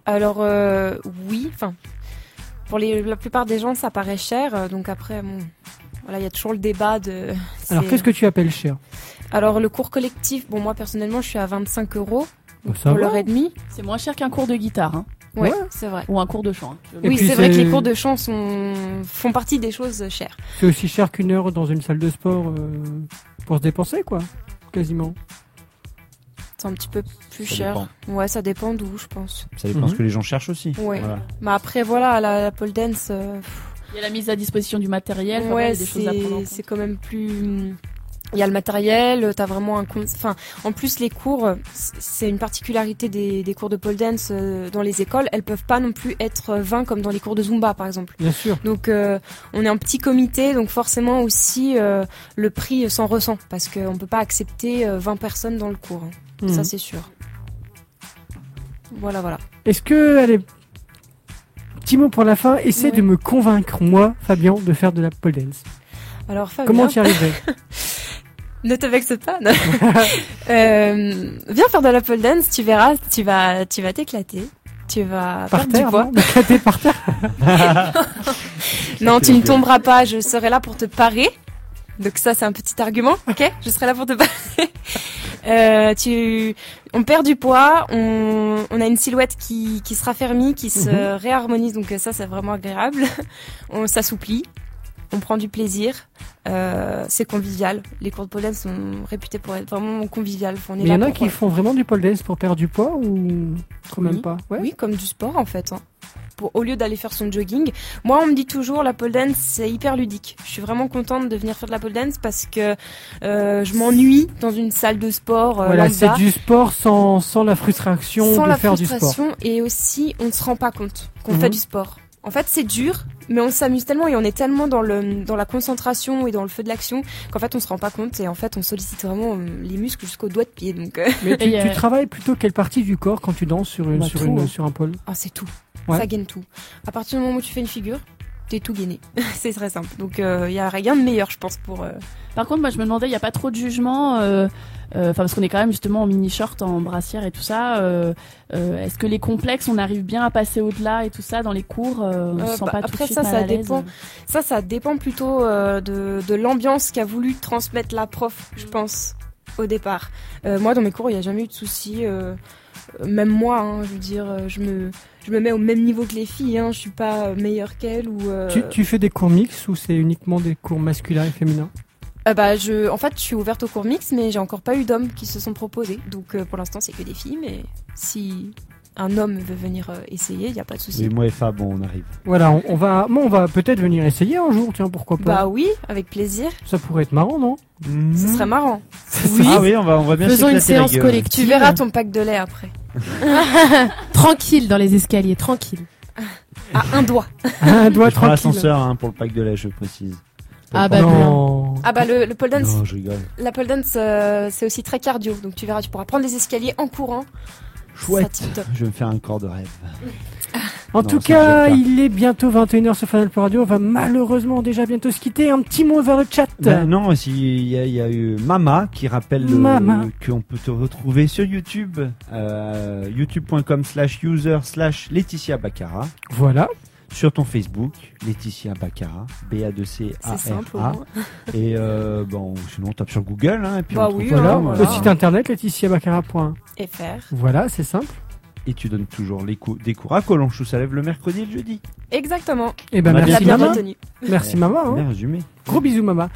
Alors oui, pour la plupart des gens, ça paraît cher. Donc après, il y a toujours le débat de. Alors qu'est-ce que tu appelles cher? Alors le cours collectif, moi personnellement, je suis à 25 € Ça pour va. l'heure et demie. C'est moins cher qu'un cours de guitare, hein. Ouais, Ouais. c'est vrai. Ou un cours de chant. Hein. Et Oui, puis c'est vrai que c'est- les cours de chant font partie des choses chères. C'est aussi cher qu'une heure dans une salle de sport pour se dépenser, quoi. Quasiment. C'est un petit peu plus Ça cher. dépend. Ouais, ça dépend d'où, je pense. Ça dépend Mhm. ce que les gens cherchent aussi. Ouais. Voilà. Mais après, voilà, la pole dance. Il y a la mise à disposition du matériel, enfin, Ouais, il y a des choses à prendre en compte. c'est quand même plus. Il y a le matériel, t'as vraiment en plus les cours, c'est une particularité des cours de pole dance dans les écoles, elles peuvent pas non plus être 20 comme dans les cours de Zumba par exemple. Bien sûr. Donc on est un petit comité, donc forcément aussi le prix s'en ressent parce qu'on peut pas accepter 20 personnes dans le cours. Hein. Mhm. Ça c'est sûr. Voilà. Est-ce que, allez, petit mot pour la fin, essaie Ouais. de me convaincre, moi, Fabien, de faire de la pole dance. Alors Fabien, Comment tu y arriverais? ne te vexe pas. Non. Viens faire de la pole dance, tu verras, tu vas t'éclater. Tu vas Par perdre terre, du poids. non M'éclater par terre. Non, tu ne tomberas pas, je serai là pour te parer. Donc ça, c'est un petit argument, ok? Je serai là pour te parer. On perd du poids, on a une silhouette qui se raffermit, qui se réharmonise, donc ça, c'est vraiment agréable. On s'assouplit, on prend du plaisir, c'est convivial. Les cours de pole dance sont réputés pour être vraiment convivial. On est Mais il y là en a pour- qui font vraiment du pole dance pour perdre du poids ou quand même Oui. pas? Ouais. Oui, comme du sport en fait. Hein. Au lieu d'aller faire son jogging, moi on me dit toujours la pole dance c'est hyper ludique. Je suis vraiment contente de venir faire de la pole dance parce que je m'ennuie dans une salle de sport. Voilà, lambda, c'est du sport sans la frustration sans de la faire du sport. frustration et aussi on ne se rend pas compte qu'on Mhm. fait du sport. En fait c'est dur, mais on s'amuse tellement et on est tellement dans la concentration et dans le feu de l'action qu'en fait on se rend pas compte et en fait on sollicite vraiment les muscles jusqu'aux doigts de pied. Donc Mais tu travailles plutôt quelle partie du corps quand tu danses sur un pôle? Ah, c'est tout. Ouais. Ça gaine tout. À partir du moment où tu fais une figure, t'es tout gainé. C'est très simple. Donc il y a rien de meilleur, je pense, pour. Par contre, moi, je me demandais, il y a pas trop de jugement, parce qu'on est quand même justement en mini short, en brassière et tout ça. Est-ce que les complexes, on arrive bien à passer au-delà et tout ça dans les cours on se sent pas tout de après suite ça, mal ça à l'aise. dépend. Ça dépend plutôt de l'ambiance qu'a voulu transmettre la prof, je pense, au départ. Moi, dans mes cours, il n'y a jamais eu de soucis. Même moi, hein, je veux dire, je me mets au même niveau que les filles. Hein, je suis pas meilleure qu'elles ou. Tu fais des cours mixtes ou c'est uniquement des cours masculins et féminins? En fait, je suis ouverte aux cours mixtes, mais j'ai encore pas eu d'hommes qui se sont proposés. Donc, pour l'instant, c'est que des filles. Mais si un homme veut venir essayer, il y a pas de souci. Et moi et Fab, on arrive. Voilà, on va peut-être venir essayer un jour. Tiens, pourquoi pas? Bah oui, avec plaisir. Ça pourrait être marrant, non? Ce serait marrant. Ah oui, on va bien Faisons une s'éclater la séance gueule. collective. Tu verras ton pack de lait après. Tranquille dans les escaliers, tranquille. À un doigt. Un doigt Je prends tranquille. l'ascenseur hein, pour le pack de lait, je précise. Ah bah Non. Ah bah le pole dance, Non, je rigole. la pole dance c'est aussi très cardio. Donc tu verras, tu pourras prendre les escaliers en courant. Chouette. Ça, tip-top. Je vais me faire un corps de rêve. En Non, tout c'est cas, déjà le cas. il est bientôt 21h sur Final Pro Radio. On va malheureusement déjà bientôt se quitter. Un petit mot vers le chat. Ben non, il y a eu Mama qui rappelle Mama. qu'on peut te retrouver sur YouTube, youtube.com/user/Laetitia Baccara, Voilà. sur ton Facebook, Laetitia Baccara, B-A-2-C-A-R-A. C'est simple au moins. Et bon, sinon on tape sur Google, hein, et puis Bah on oui, trouve Voilà. hein, Le voilà. site internet laetitiabacara.1. Et faire. Voilà, c'est simple. Et tu donnes toujours des cours à Collonges où ça lève le mercredi et le jeudi. Exactement. Eh ben On a merci bien maman. retenu. Merci maman. hein. Bien résumé. Gros bisous maman.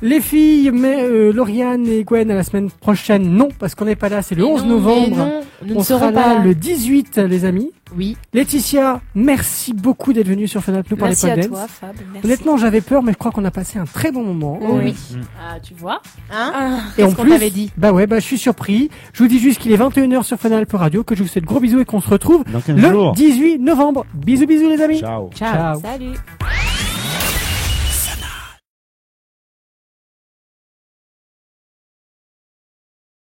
Les filles, mais Lauriane et Gwen à la semaine prochaine, non, parce qu'on n'est pas là, c'est le 11 novembre. Non, nous On ne sera serons là pas là. le 18, les amis. Oui. Laetitia, merci beaucoup d'être venue sur Fun Nous pour Merci les à pole toi, dance. Fab. Merci. Honnêtement, j'avais peur, mais je crois qu'on a passé un très bon moment. Oui. Ah, tu vois. Hein Ah, Et en Qu'est-ce qu'on plus, t'avait dit? bah ouais, je suis surpris. Je vous dis juste qu'il est 21h sur Fun Radio, que je vous souhaite gros bisous et qu'on se retrouve Dans 15 le jours. 18 novembre. Bisous bisous les amis. Ciao. Ciao. salut.